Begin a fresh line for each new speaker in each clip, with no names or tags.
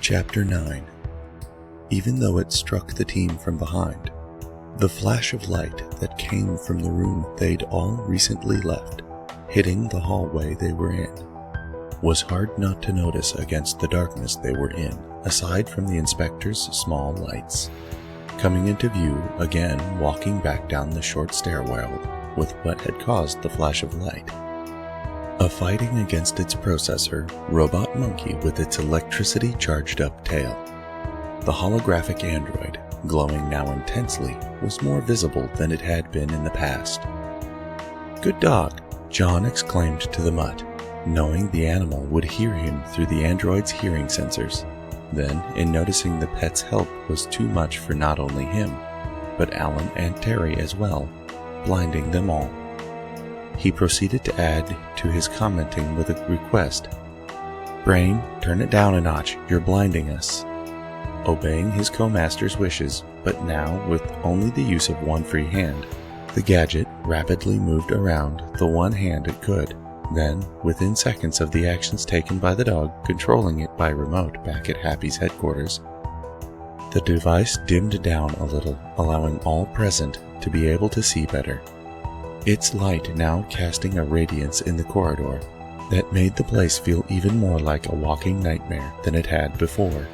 Chapter 9. Even though it struck the team from behind, the flash of light that came from the room they'd all recently left, hitting the hallway they were in, was hard not to notice against the darkness they were in, aside from the inspector's small lights. Coming into view again, walking back down the short stairwell with what had caused the flash of light. A fighting against its processor, robot monkey with its electricity-charged-up tail. The holographic android, glowing now intensely, was more visible than it had been in the past. "Good dog," John exclaimed to the mutt, knowing the animal would hear him through the android's hearing sensors. Then, in noticing the pet's help was too much for not only him, but Alan and Terry as well, blinding them all. He proceeded to add to his commenting with a request. "Brain, turn it down a notch, you're blinding us." Obeying his co-master's wishes, but now with only the use of one free hand, the gadget rapidly moved around the one hand it could. Then, within seconds of the actions taken by the dog controlling it by remote back at Happy's headquarters, the device dimmed down a little, allowing all present to be able to see better. Its light now casting a radiance in the corridor that made the place feel even more like a walking nightmare than it had before,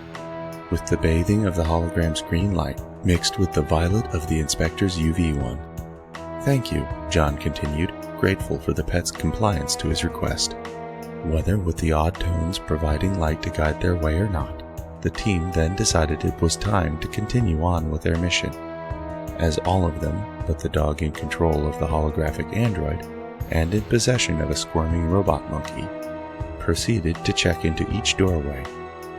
with the bathing of the hologram's green light mixed with the violet of the inspector's UV one. "Thank you," John continued, grateful for the pet's compliance to his request. Whether with the odd tones providing light to guide their way or not, the team then decided it was time to continue on with their mission, as all of them, but the dog in control of the holographic android and in possession of a squirming robot monkey, proceeded to check into each doorway,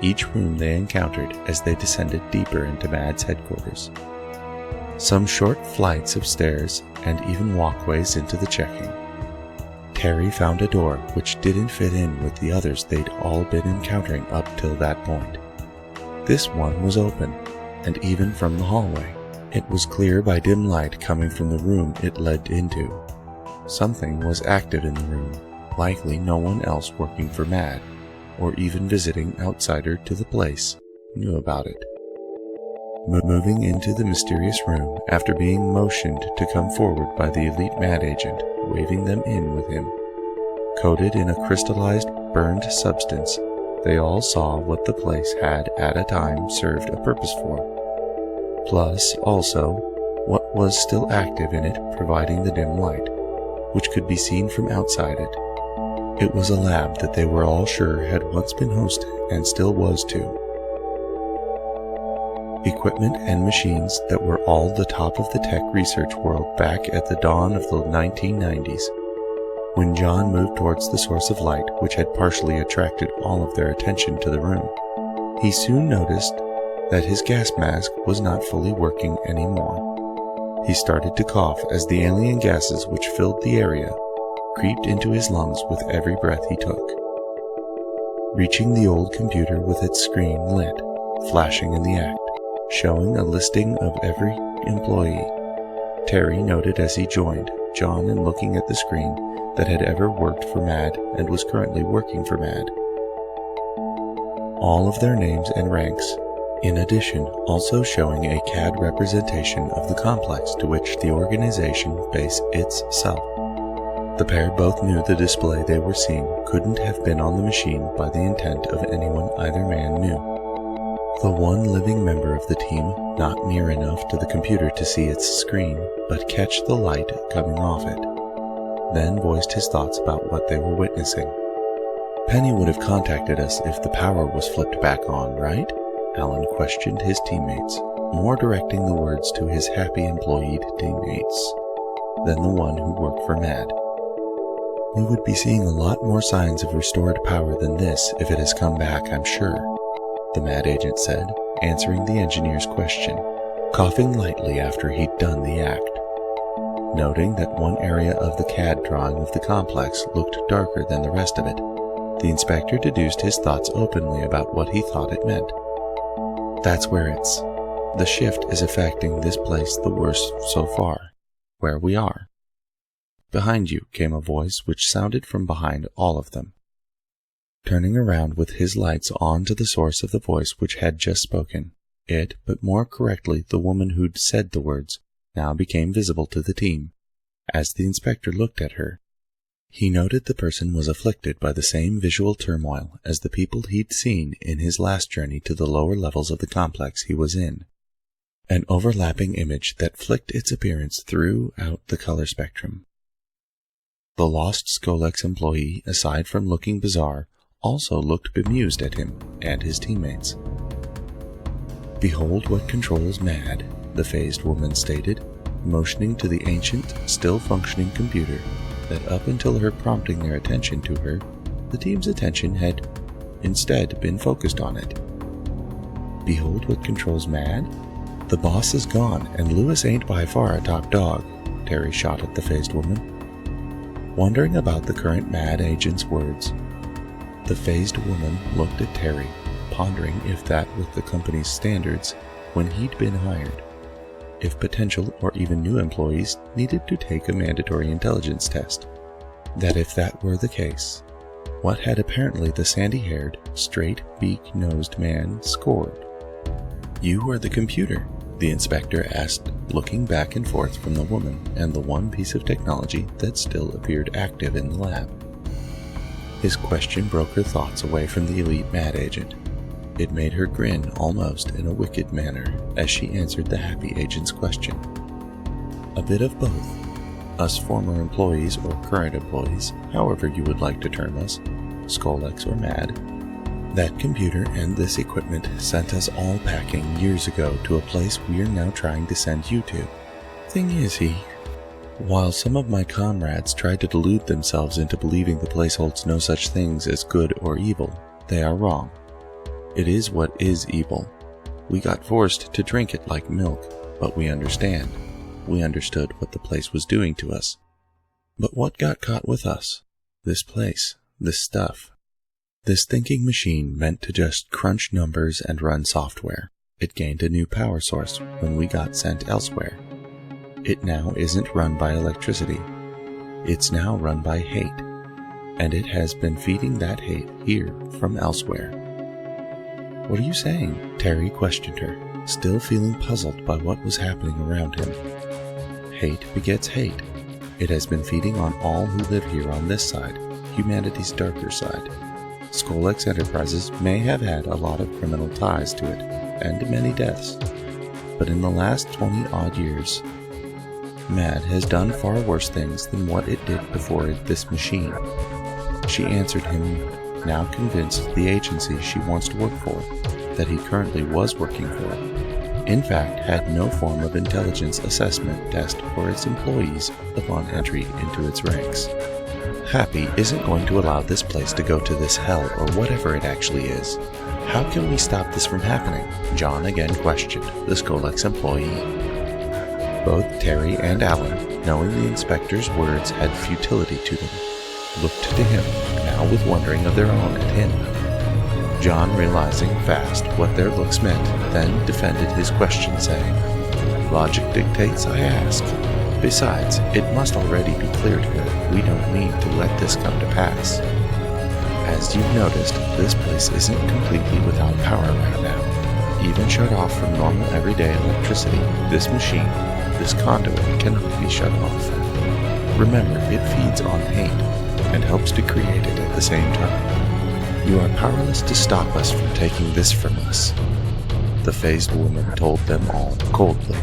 each room they encountered as they descended deeper into Mad's headquarters. Some short flights of stairs and even walkways into the checking. Terry found a door which didn't fit in with the others they'd all been encountering up till that point. This one was open, and even from the hallway, it was clear by dim light coming from the room it led into. Something was active in the room, likely no one else working for Mad, or even visiting outsider to the place, knew about it. Moving into the mysterious room after being motioned to come forward by the elite Mad agent, waving them in with him. Coated in a crystallized, burned substance, they all saw what the place had at a time served a purpose for. Plus, also, what was still active in it providing the dim light, which could be seen from outside it. It was a lab that they were all sure had once been host and still was too. Equipment and machines that were all the top of the tech research world back at the dawn of the 1990s. When John moved towards the source of light which had partially attracted all of their attention to the room, he soon noticed that his gas mask was not fully working anymore. He started to cough as the alien gases which filled the area creeped into his lungs with every breath he took. Reaching the old computer with its screen lit, flashing in the act, showing a listing of every employee, Terry noted as he joined John in looking at the screen that had ever worked for Mad and was currently working for Mad. All of their names and ranks, in addition also showing a CAD representation of the complex to which the organization based itself. The pair both knew the display they were seeing couldn't have been on the machine by the intent of anyone either man knew. The one living member of the team not near enough to the computer to see its screen, but catch the light coming off it, then voiced his thoughts about what they were witnessing. "Penny would have contacted us if the power was flipped back on, right?" Alan questioned his teammates, more directing the words to his happy employed teammates than the one who worked for Mad. "We would be seeing a lot more signs of restored power than this if it has come back, I'm sure," the Mad agent said, answering the engineer's question, coughing lightly after he'd done the act. Noting that one area of the CAD drawing of the complex looked darker than the rest of it, the inspector deduced his thoughts openly about what he thought it meant. "That's where the shift is affecting this place the worst so far, where we are." Behind you came a voice which sounded from behind all of them. Turning around with his lights on to the source of the voice which had just spoken, it, but more correctly the woman who'd said the words, now became visible to the team. As the inspector looked at her, he noted the person was afflicted by the same visual turmoil as the people he'd seen in his last journey to the lower levels of the complex he was in. An overlapping image that flicked its appearance throughout the color spectrum. The lost Skolex employee, aside from looking bizarre, also looked bemused at him and his teammates. "Behold what controls MAD," the phased woman stated, motioning to the ancient, still-functioning computer that up until her prompting their attention to her, the team's attention had instead been focused on it. "Behold what controls MAD? The boss is gone, and Lewis ain't by far a top dog," Terry shot at the phased woman. Wondering about the current MAD agent's words, the phased woman looked at Terry, pondering if that was the company's standards when he'd been hired, if potential or even new employees needed to take a mandatory intelligence test. That if that were the case, what had apparently the sandy-haired, straight, beak-nosed man scored? "You were the computer?" the inspector asked, looking back and forth from the woman and the one piece of technology that still appeared active in the lab. His question broke her thoughts away from the elite MAD agent. It made her grin almost in a wicked manner as she answered the happy agent's question. "A bit of both. Us former employees or current employees, however you would like to term us, Skolex or MAD. That computer and this equipment sent us all packing years ago to a place we're now trying to send you to. Thing is, while some of my comrades tried to delude themselves into believing the place holds no such things as good or evil, they are wrong. It is what is evil. We got forced to drink it like milk, but we understand. We understood what the place was doing to us. But what got caught with us? This place, this stuff. This thinking machine meant to just crunch numbers and run software. It gained a new power source when we got sent elsewhere. It now isn't run by electricity. It's now run by hate. And it has been feeding that hate here from elsewhere." "What are you saying?" Terry questioned her, still feeling puzzled by what was happening around him. "Hate begets hate. It has been feeding on all who live here on this side, humanity's darker side. Skolex Enterprises may have had a lot of criminal ties to it, and many deaths. But in the last 20-odd years, MAD has done far worse things than what it did before this machine." She answered him, now convinced the agency she wants to work for, that he currently was working for, in fact had no form of intelligence assessment test for its employees upon entry into its ranks. Happy isn't going to allow this place to go to this hell or whatever it actually is. "How can we stop this from happening?" John again questioned the Skolex employee. Both Terry and Alan, knowing the inspector's words had futility to them, looked to him, now with wondering of their own at him. John, realizing fast what their looks meant, then defended his question, saying, "Logic dictates I ask. Besides, it must already be clear to her we don't need to let this come to pass. As you've noticed, this place isn't completely without power right now. Even shut off from normal everyday electricity, this machine, this conduit cannot be shut off. Remember, it feeds on hate and helps to create it at the same time. You are powerless to stop us from taking this from us." The phased woman told them all coldly.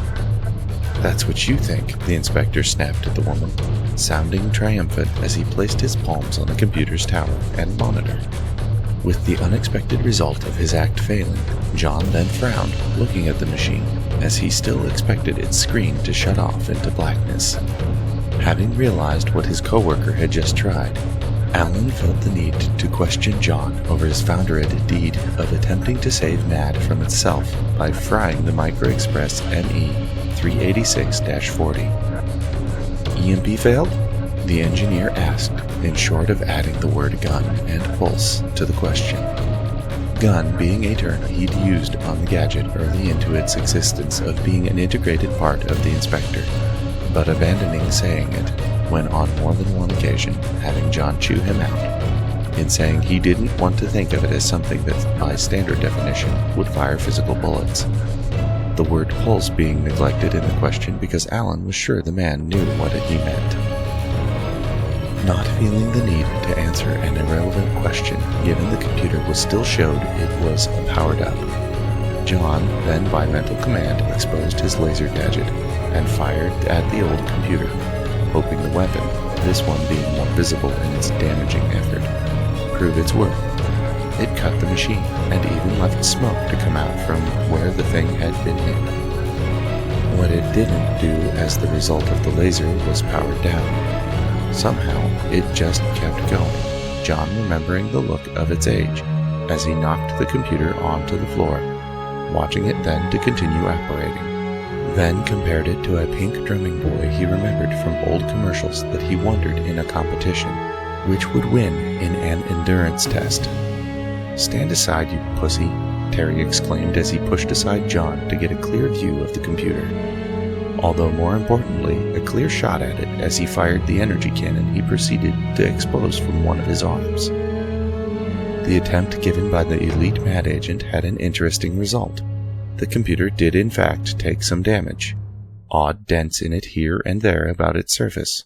"That's what you think," the inspector snapped at the woman, sounding triumphant as he placed his palms on the computer's tower and monitor. With the unexpected result of his act failing, John then frowned, looking at the machine, as he still expected its screen to shut off into blackness. Having realized what his coworker had just tried, Alan felt the need to question John over his founder-ed deed of attempting to save MAD from itself by frying the Micro Express ME 386-40. "EMP failed?" the engineer asked, in short of adding the word gun and pulse to the question. Gun being a term he'd used on the gadget early into its existence of being an integrated part of the inspector, but abandoning saying it when on more than one occasion having John chew him out. in saying he didn't want to think of it as something that, by standard definition, would fire physical bullets. The word pulse being neglected in the question because Alan was sure the man knew what he meant. Not feeling the need to answer an irrelevant question, given the computer was still showed it was powered up, John then by mental command exposed his laser gadget and fired at the old computer, hoping the weapon, this one being more visible in its damaging effort, prove its worth. It cut the machine and even left smoke to come out from where the thing had been hit. What it didn't do as the result of the laser was powered down. Somehow, it just kept going, John remembering the look of its age as he knocked the computer onto the floor, watching it then to continue operating. Then compared it to a pink drumming boy he remembered from old commercials that he wondered in a competition, which would win in an endurance test. "Stand aside, you pussy," Terry exclaimed as he pushed aside John to get a clear view of the computer. Although more importantly, a clear shot at it as he fired the energy cannon he proceeded to expose from one of his arms. The attempt given by the elite mad agent had an interesting result. The computer did in fact take some damage, odd dents in it here and there about its surface,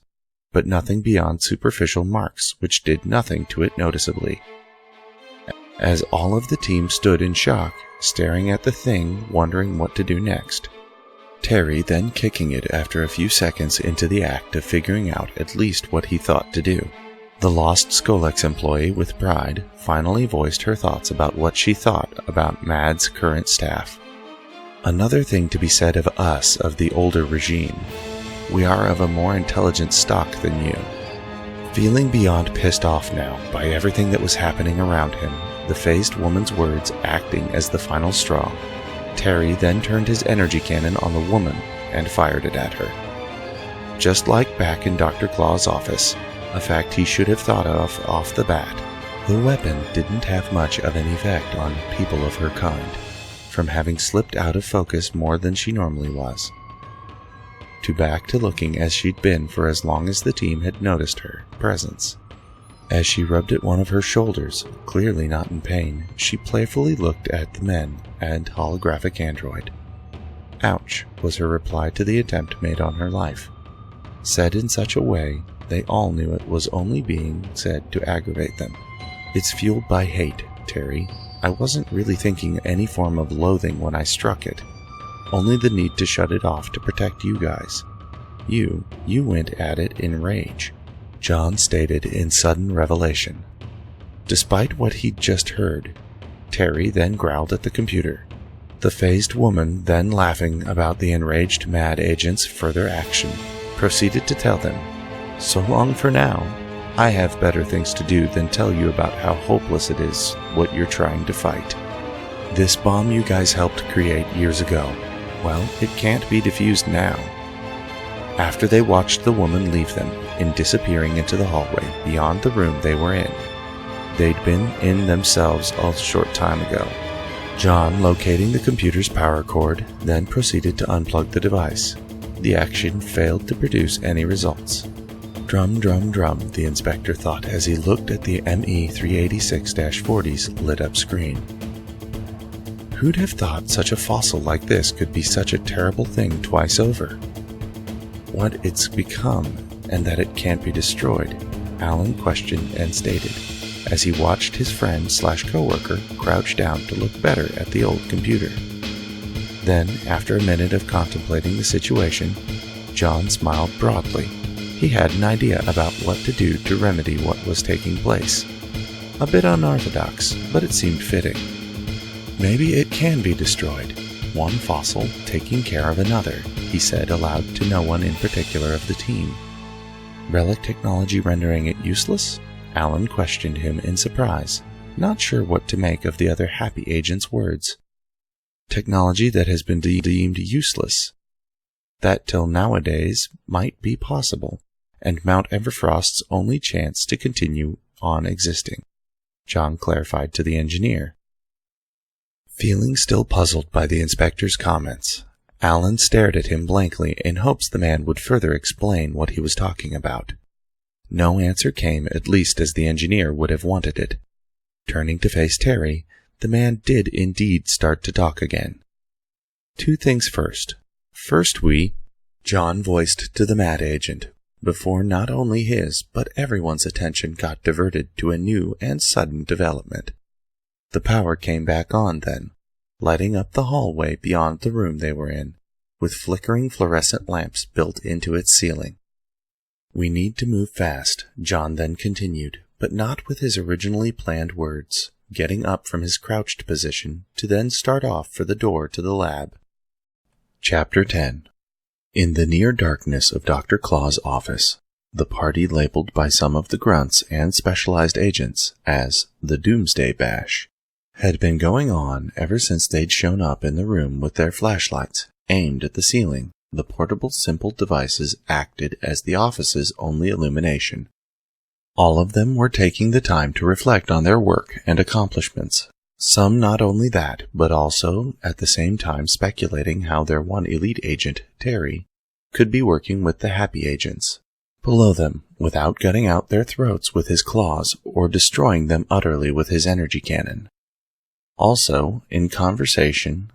but nothing beyond superficial marks which did nothing to it noticeably. As all of the team stood in shock, staring at the thing, wondering what to do next, Terry then kicking it after a few seconds into the act of figuring out at least what he thought to do. The lost Skolex employee with pride finally voiced her thoughts about what she thought about MAD's current staff. "Another thing to be said of us of the older regime. We are of a more intelligent stock than you." Feeling beyond pissed off now by everything that was happening around him, the phased woman's words acting as the final straw, Terry then turned his energy cannon on the woman and fired it at her. Just like back in Dr. Claw's office, a fact he should have thought of off the bat, the weapon didn't have much of an effect on people of her kind, from having slipped out of focus more than she normally was, to back to looking as she'd been for as long as the team had noticed her presence. As she rubbed at one of her shoulders, clearly not in pain, she playfully looked at the men and holographic android. "Ouch," was her reply to the attempt made on her life. Said in such a way, they all knew it was only being said to aggravate them. "It's fueled by hate, Terry. I wasn't really thinking any form of loathing when I struck it. Only the need to shut it off to protect you guys. You went at it in rage," John stated in sudden revelation. Despite what he'd just heard, Terry then growled at the computer. The phased woman, then laughing about the enraged mad agent's further action, proceeded to tell them, "So long for now. I have better things to do than tell you about how hopeless it is what you're trying to fight. This bomb you guys helped create years ago, well, it can't be defused now." After they watched the woman leave them, in disappearing into the hallway beyond the room they were in, they'd been in themselves a short time ago, John, locating the computer's power cord, then proceeded to unplug the device. The action failed to produce any results. Drum, drum, drum, the inspector thought as he looked at the ME-386-40's lit-up screen. Who'd have thought such a fossil like this could be such a terrible thing twice over? What it's become, and that it can't be destroyed, Alan questioned and stated, as he watched his friend/coworker crouch down to look better at the old computer. Then, after a minute of contemplating the situation, John smiled broadly. He had an idea about what to do to remedy what was taking place. A bit unorthodox, but it seemed fitting. "Maybe it can be destroyed, one fossil taking care of another," he said aloud to no one in particular of the team. "Relic technology rendering it useless?" Alan questioned him in surprise, not sure what to make of the other happy agent's words. "Technology that has been deemed useless. That till nowadays might be possible, and Mount Everfrost's only chance to continue on existing," John clarified to the engineer. Feeling still puzzled by the inspector's comments, Alan stared at him blankly in hopes the man would further explain what he was talking about. No answer came, at least as the engineer would have wanted it. Turning to face Terry, the man did indeed start to talk again. Two things first. First John voiced to the mad agent, before not only his, but everyone's attention got diverted to a new and sudden development. The power came back on then, lighting up the hallway beyond the room they were in, with flickering fluorescent lamps built into its ceiling. "We need to move fast," John then continued, but not with his originally planned words, getting up from his crouched position to then start off for the door to the lab. Chapter 10. In the near darkness of Dr. Claw's office, the party labeled by some of the grunts and specialized agents as the Doomsday Bash had been going on ever since they'd shown up in the room with their flashlights aimed at the ceiling. The portable simple devices acted as the office's only illumination. All of them were taking the time to reflect on their work and accomplishments. Some not only that, but also at the same time speculating how their one elite agent, Terry, could be working with the happy agents below them without gutting out their throats with his claws or destroying them utterly with his energy cannon. Also, in conversation,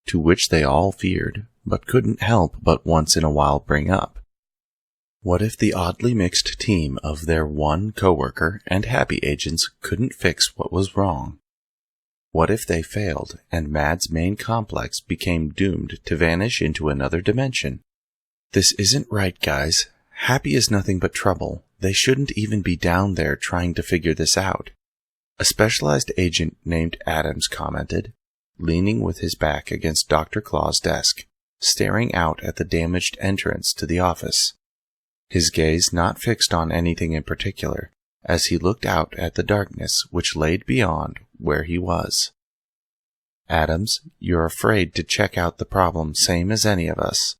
to which they all feared, but couldn't help but once in a while bring up, what if the oddly mixed team of their one coworker and happy agents couldn't fix what was wrong? What if they failed, and Mad's main complex became doomed to vanish into another dimension? This isn't right, guys. Happy is nothing but trouble. They shouldn't even be down there trying to figure this out. A specialized agent named Adams commented, leaning with his back against Dr. Claw's desk, staring out at the damaged entrance to the office. His gaze not fixed on anything in particular, as he looked out at the darkness which laid beyond where he was. "Adams, you're afraid to check out the problem same as any of us.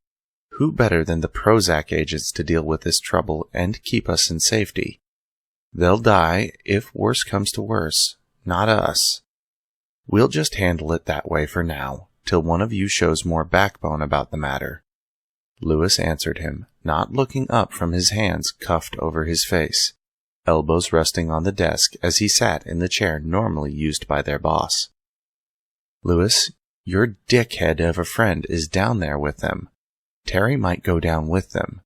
Who better than the Prozac agents to deal with this trouble and keep us in safety? They'll die if worse comes to worse, not us. We'll just handle it that way for now, till one of you shows more backbone about the matter." Lewis answered him, not looking up from his hands cuffed over his face, elbows resting on the desk as he sat in the chair normally used by their boss. "Lewis, your dickhead of a friend is down there with them. Terry might go down with them."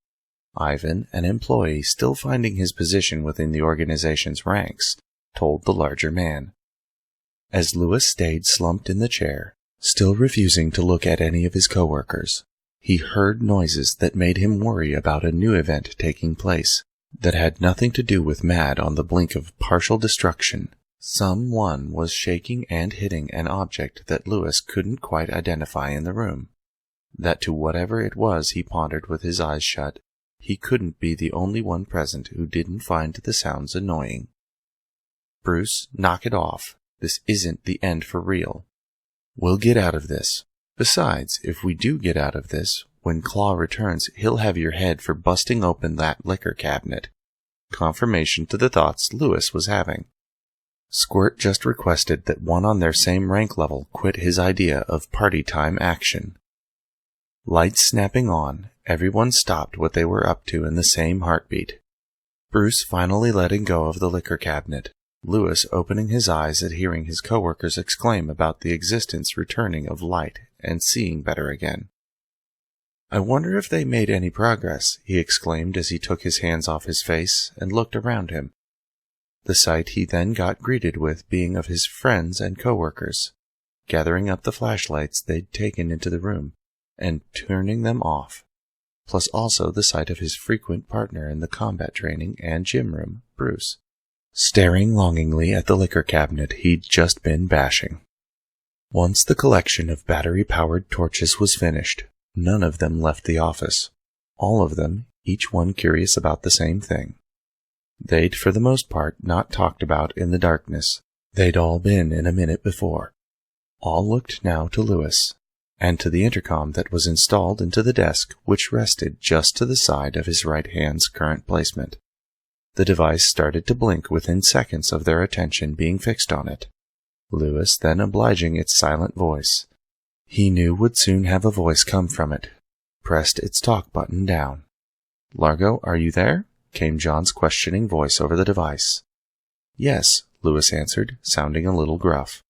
Ivan, an employee still finding his position within the organization's ranks, told the larger man. As Lewis stayed slumped in the chair, still refusing to look at any of his coworkers, he heard noises that made him worry about a new event taking place that had nothing to do with Mad on the blink of partial destruction. Someone was shaking and hitting an object that Lewis couldn't quite identify in the room. That to whatever it was he pondered with his eyes shut, he couldn't be the only one present who didn't find the sounds annoying. "Bruce, knock it off. This isn't the end for real. We'll get out of this. Besides, if we do get out of this, when Claw returns, he'll have your head for busting open that liquor cabinet." Confirmation to the thoughts Lewis was having. Squirt just requested that one on their same rank level quit his idea of party time action. Lights snapping on, everyone stopped what they were up to in the same heartbeat. Bruce finally letting go of the liquor cabinet, Lewis opening his eyes at hearing his coworkers exclaim about the existence returning of light and seeing better again. "I wonder if they made any progress," he exclaimed as he took his hands off his face and looked around him. The sight he then got greeted with being of his friends and coworkers, gathering up the flashlights they'd taken into the room and turning them off, plus also the sight of his frequent partner in the combat training and gym room, Bruce, staring longingly at the liquor cabinet he'd just been bashing. Once the collection of battery-powered torches was finished, none of them left the office. All of them, each one curious about the same thing. They'd, for the most part, not talked about in the darkness. They'd all been in a minute before. All looked now to Lewis, and to the intercom that was installed into the desk which rested just to the side of his right hand's current placement. The device started to blink within seconds of their attention being fixed on it. Lewis then obliging its silent voice. He knew would soon have a voice come from it. Pressed its talk button down. "Largo, are you there?" came John's questioning voice over the device. Yes, Lewis answered, sounding a little gruff.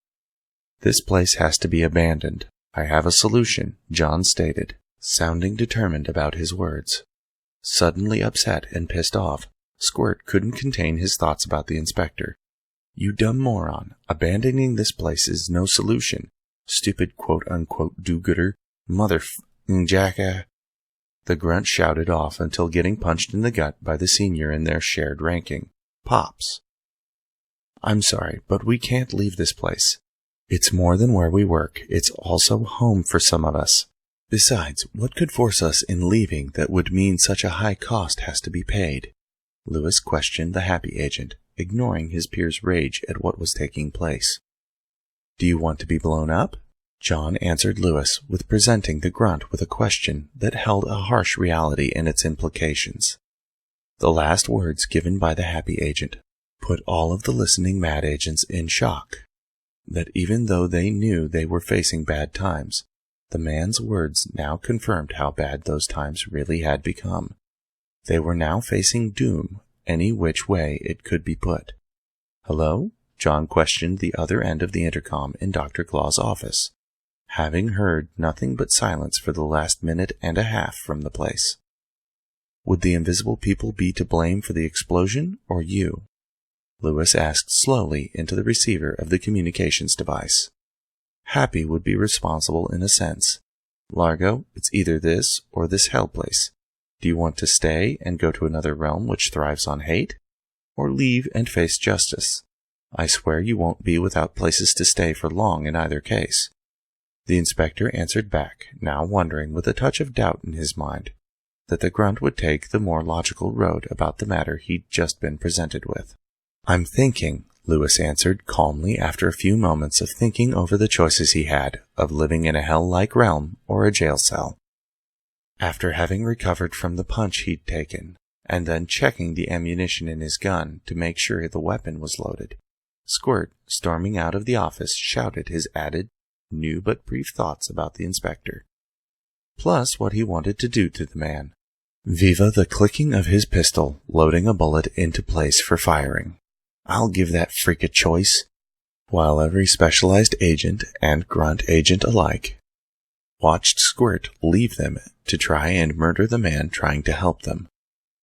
This place has to be abandoned. I have a solution, John stated, sounding determined about his words. Suddenly upset and pissed off, Squirt couldn't contain his thoughts about the inspector. You dumb moron, abandoning this place is no solution. Stupid quote-unquote do-gooder, mother-f***ing jacka. The grunt shouted off until getting punched in the gut by the senior in their shared ranking, Pops. I'm sorry, but we can't leave this place. It's more than where we work, it's also home for some of us. Besides, what could force us in leaving that would mean such a high cost has to be paid? Lewis questioned the happy agent, ignoring his peer's rage at what was taking place. Do you want to be blown up? John answered Lewis with presenting the grunt with a question that held a harsh reality in its implications. The last words given by the happy agent put all of the listening mad agents in shock. That even though they knew they were facing bad times, the man's words now confirmed how bad those times really had become. They were now facing doom any which way it could be put. Hello? John questioned the other end of the intercom in Dr. Claw's office, having heard nothing but silence for the last minute and a half from the place. Would the invisible people be to blame for the explosion, or you? Lewis asked slowly into the receiver of the communications device. Happy would be responsible in a sense. Largo, it's either this or this hell place. Do you want to stay and go to another realm which thrives on hate? Or leave and face justice? I swear you won't be without places to stay for long in either case. The inspector answered back, now wondering with a touch of doubt in his mind that the grunt would take the more logical road about the matter he'd just been presented with. I'm thinking, Lewis answered calmly after a few moments of thinking over the choices he had of living in a hell-like realm or a jail cell. After having recovered from the punch he'd taken, and then checking the ammunition in his gun to make sure the weapon was loaded, Squirt, storming out of the office, shouted his added, new but brief thoughts about the inspector, plus what he wanted to do to the man. Viva the clicking of his pistol, loading a bullet into place for firing. I'll give that freak a choice, while every specialized agent and grunt agent alike watched Squirt leave them to try and murder the man trying to help them,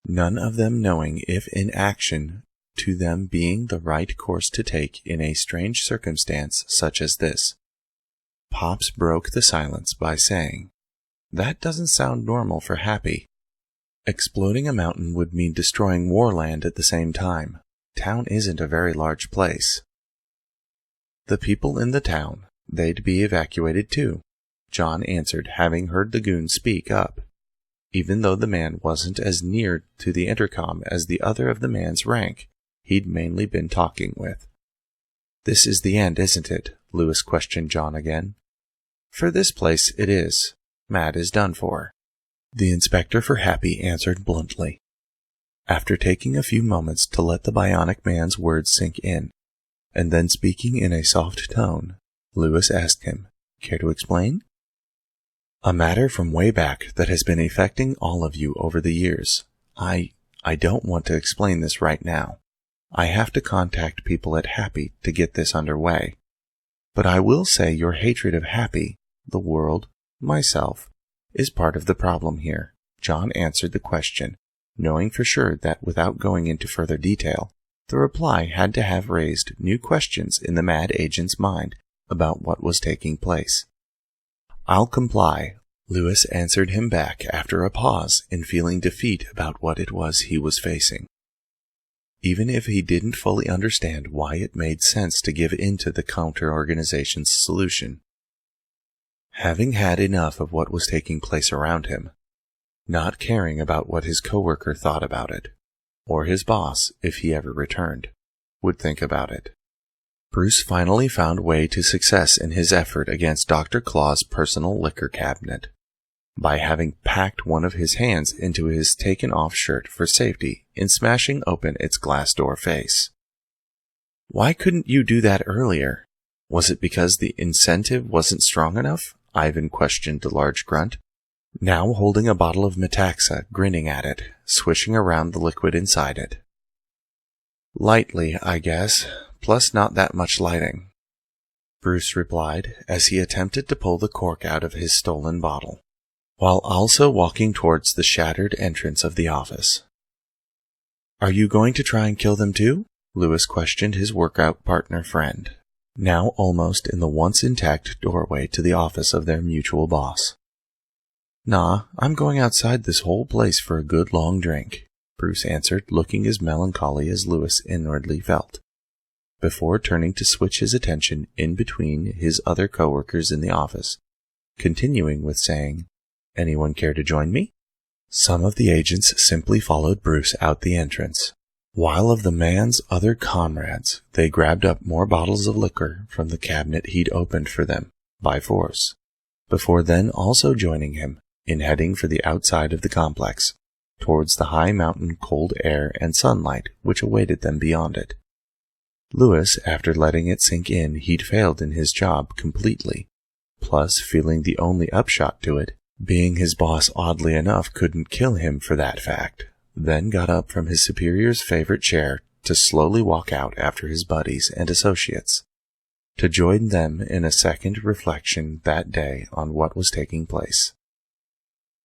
none of them knowing if in action to them being the right course to take in a strange circumstance such as this. Pops broke the silence by saying, That doesn't sound normal for Happy. Exploding a mountain would mean destroying Warland at the same time. Town isn't a very large place. The people in the town, they'd be evacuated too, John answered, having heard the goon speak up, even though the man wasn't as near to the intercom as the other of the man's rank he'd mainly been talking with. This is the end, isn't it? Lewis questioned John again. For this place it is. Matt is done for. The inspector for Happy answered bluntly. After taking a few moments to let the bionic man's words sink in, and then speaking in a soft tone, Lewis asked him, Care to explain? A matter from way back that has been affecting all of you over the years. I don't want to explain this right now. I have to contact people at Happy to get this underway. But I will say your hatred of Happy, the world, myself, is part of the problem here. John answered the question, knowing for sure that without going into further detail, the reply had to have raised new questions in the mad agent's mind about what was taking place. I'll comply, Lewis answered him back after a pause in feeling defeat about what it was he was facing. Even if he didn't fully understand why it made sense to give in to the counter-organization's solution. Having had enough of what was taking place around him, not caring about what his coworker thought about it, or his boss, if he ever returned, would think about it. Bruce finally found way to success in his effort against Dr. Claw's personal liquor cabinet, by having packed one of his hands into his taken-off shirt for safety in smashing open its glass door face. Why couldn't you do that earlier? Was it because the incentive wasn't strong enough? Ivan questioned the large grunt. now holding a bottle of Metaxa, grinning at it, swishing around the liquid inside it. "Lightly, I guess, plus not that much lighting," Bruce replied as he attempted to pull the cork out of his stolen bottle, while also walking towards the shattered entrance of the office. "Are you going to try and kill them too?" Lewis questioned his workout partner friend, now almost in the once intact doorway to the office of their mutual boss. "Nah, I'm going outside this whole place for a good long drink," Bruce answered, looking as melancholy as Lewis inwardly felt, before turning to switch his attention in between his other coworkers in the office, continuing with saying, "Anyone care to join me?" Some of the agents simply followed Bruce out the entrance, while of the man's other comrades they grabbed up more bottles of liquor from the cabinet he'd opened for them, by force, before then also joining him in heading for the outside of the complex, towards the high mountain cold air and sunlight which awaited them beyond it. Lewis, after letting it sink in he'd failed in his job completely, plus feeling the only upshot to it being his boss oddly enough couldn't kill him for that fact, then got up from his superior's favorite chair to slowly walk out after his buddies and associates, to join them in a second reflection that day on what was taking place.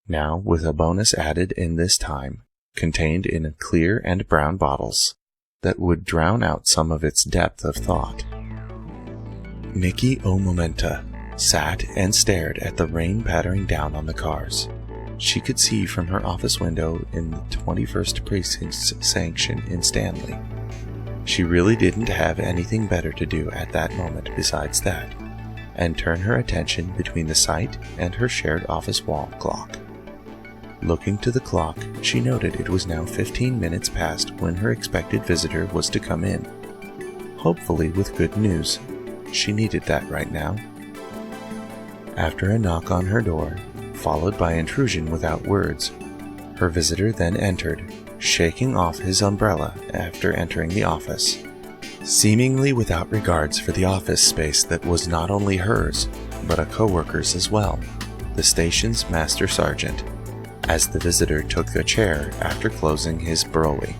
Now, with a bonus added in this time, contained in clear and brown bottles, that would drown out some of its depth of thought. Nikki O Momenta sat and stared at the rain pattering down on the cars. She could see from her office window in the 21st Precinct's sanction in Stanley. She really didn't have anything better to do at that moment besides that, and turn her attention between the site and her shared office wall clock. Looking to the clock, she noted it was now 15 minutes past when her expected visitor was to come in. Hopefully with good news. She needed that right now. After a knock on her door, followed by intrusion without words, her visitor then entered, shaking off his umbrella after entering the office, seemingly without regards for the office space that was not only hers, but a coworker's as well, the station's master sergeant, as the visitor took a chair after closing his brolly.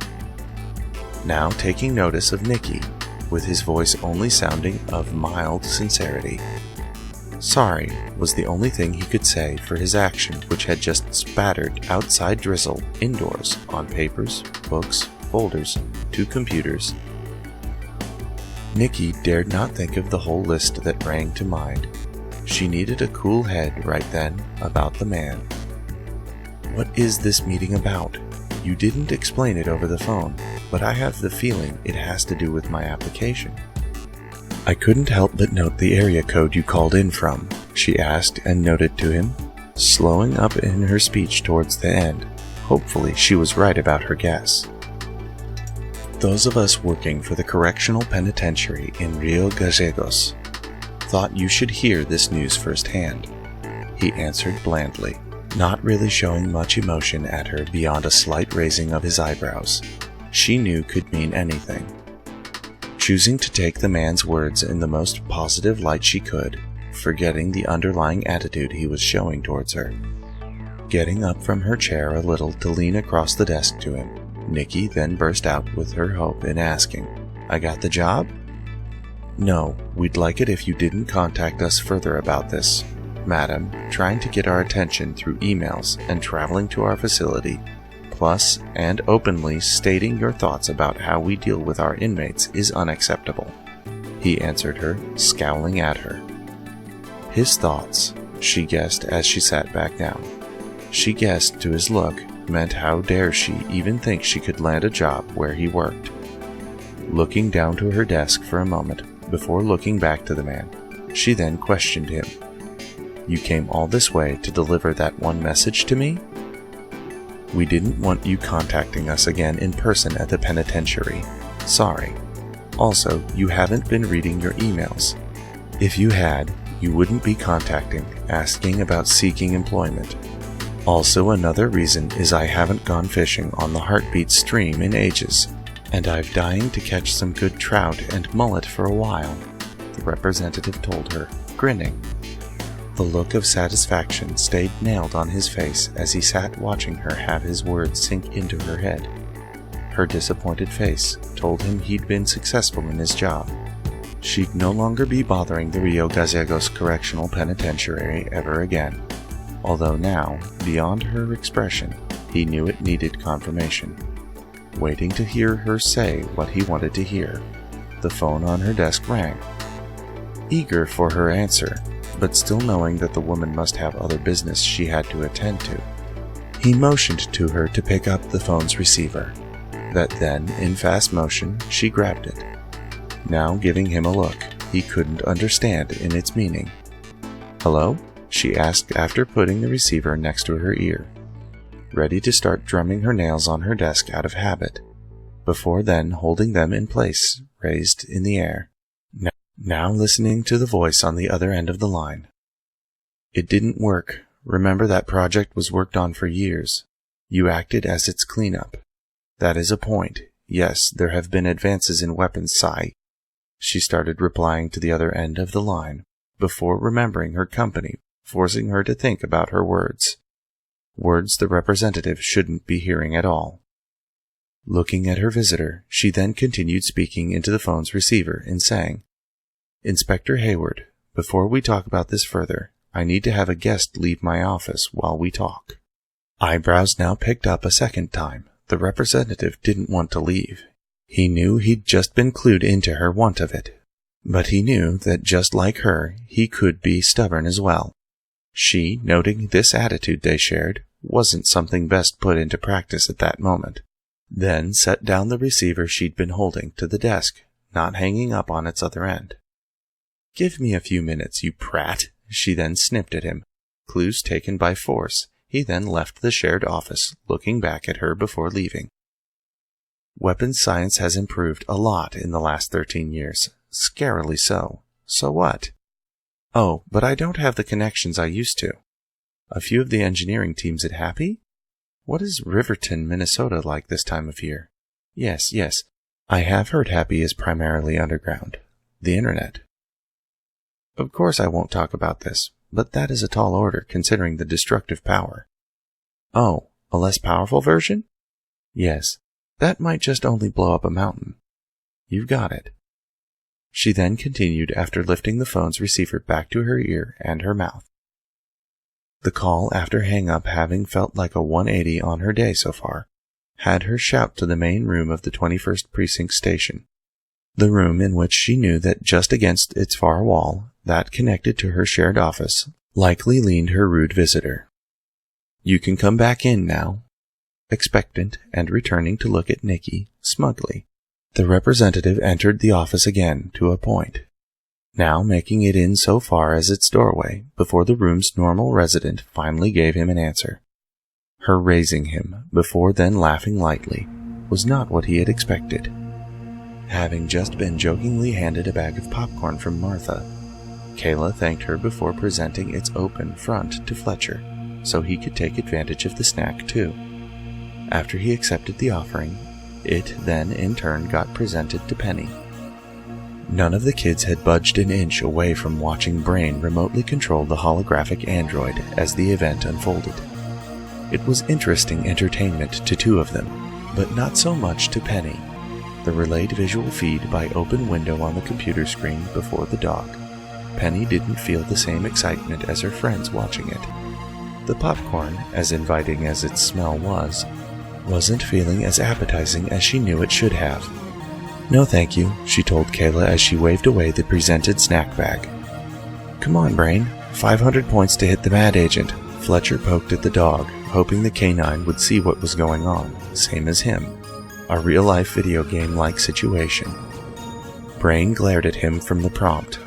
Now taking notice of Nikki, with his voice only sounding of mild sincerity. "Sorry," was the only thing he could say for his action which had just spattered outside drizzle indoors on papers, books, folders, 2 computers. Nikki dared not think of the whole list that rang to mind. She needed a cool head right then about the man. "What is this meeting about? You didn't explain it over the phone, but I have the feeling it has to do with my application." "I couldn't help but note the area code you called in from," she asked and noted to him, slowing up in her speech towards the end. Hopefully she was right about her guess. "Those of us working for the Correctional Penitentiary in Rio Gallegos thought you should hear this news firsthand," he answered blandly, not really showing much emotion at her beyond a slight raising of his eyebrows. She knew could mean anything. Choosing to take the man's words in the most positive light she could, forgetting the underlying attitude he was showing towards her. Getting up from her chair a little to lean across the desk to him, Nikki then burst out with her hope in asking, "I got the job?" "No, we'd like it if you didn't contact us further about this, madam, trying to get our attention through emails and traveling to our facility, plus and openly stating your thoughts about how we deal with our inmates is unacceptable," he answered her, scowling at her. His thoughts, she guessed as she sat back down. She guessed to his look meant how dare she even think she could land a job where he worked. Looking down to her desk for a moment before looking back to the man, she then questioned him. "You came all this way to deliver that one message to me?" "We didn't want you contacting us again in person at the penitentiary. Sorry. Also, you haven't been reading your emails. If you had, you wouldn't be contacting, asking about seeking employment. Also, another reason is I haven't gone fishing on the Heartbeat stream in ages, and I've dying to catch some good trout and mullet for a while," the representative told her, grinning. The look of satisfaction stayed nailed on his face as he sat watching her have his words sink into her head. Her disappointed face told him he'd been successful in his job. She'd no longer be bothering the Rio Gallegos Correctional Penitentiary ever again, although now, beyond her expression, he knew it needed confirmation. Waiting to hear her say what he wanted to hear, the phone on her desk rang. Eager for her answer, but still knowing that the woman must have other business she had to attend to, he motioned to her to pick up the phone's receiver. That then, in fast motion, she grabbed it, now giving him a look he couldn't understand in its meaning. "Hello?" she asked after putting the receiver next to her ear, ready to start drumming her nails on her desk out of habit, before then holding them in place, raised in the air, now listening to the voice on the other end of the line. "It didn't work. Remember that project was worked on for years. You acted as its cleanup. That is a point. Yes, there have been advances in weapons sci." She started replying to the other end of the line, before remembering her company, forcing her to think about her words. Words the representative shouldn't be hearing at all. Looking at her visitor, she then continued speaking into the phone's receiver and saying, "Inspector Hayward, before we talk about this further, I need to have a guest leave my office while we talk." Eyebrows now picked up a second time. The representative didn't want to leave. He knew he'd just been clued into her want of it. But he knew that just like her, he could be stubborn as well. She, noting this attitude they shared, wasn't something best put into practice at that moment. Then set down the receiver she'd been holding to the desk, not hanging up on its other end. "Give me a few minutes, you prat," she then snipped at him. Clues taken by force, he then left the shared office, looking back at her before leaving. Weapons science has improved a lot in the last 13 years. Scarily so. So what? Oh, but I don't have the connections I used to. A few of the engineering teams at Happy? What is Riverton, Minnesota like this time of year? Yes, I have heard Happy is primarily underground. The internet. Of course I won't talk about this, but that is a tall order considering the destructive power. Oh, a less powerful version? Yes, that might just only blow up a mountain. You've got it. She then continued after lifting the phone's receiver back to her ear and her mouth. The call after hang-up having felt like a 180 on her day so far, had her shout to the main room of the 21st Precinct station, the room in which she knew that just against its far wall, that connected to her shared office, likely leaned her rude visitor. "You can come back in now." Expectant and returning to look at Nikki, smugly, the representative entered the office again to a point, now making it in so far as its doorway before the room's normal resident finally gave him an answer. Her raising him, before then laughing lightly, was not what he had expected. Having just been jokingly handed a bag of popcorn from Martha, Kayla thanked her before presenting its open front to Fletcher, so he could take advantage of the snack too. After he accepted the offering, it then in turn got presented to Penny. None of the kids had budged an inch away from watching Brain remotely control the holographic android as the event unfolded. It was interesting entertainment to two of them, but not so much to Penny. The relayed visual feed by open window on the computer screen before the dog. Penny didn't feel the same excitement as her friends watching it. The popcorn, as inviting as its smell was, wasn't feeling as appetizing as she knew it should have. "No thank you," she told Kayla as she waved away the presented snack bag. "Come on, Brain. 500 points to hit the mad agent." Fletcher poked at the dog, hoping the canine would see what was going on, same as him. A real-life video game-like situation. Brain glared at him from the prompt.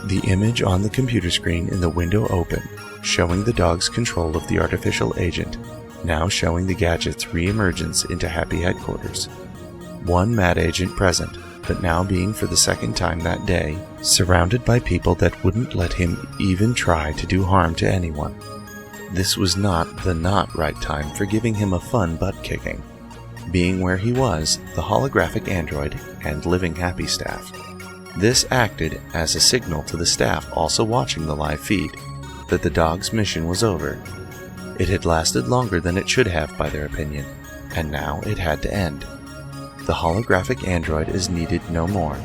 The image on the computer screen in the window open, showing the dog's control of the artificial agent, now showing the gadget's re-emergence into Happy headquarters. One mad agent present, but now being for the second time that day, surrounded by people that wouldn't let him even try to do harm to anyone. This was not the right time for giving him a fun butt-kicking. Being where he was, the holographic android and living Happy staff, This acted as a signal to the staff also watching the live feed that the dog's mission was over. It had lasted longer than it should have by their opinion, and now it had to end. The holographic android is needed no more.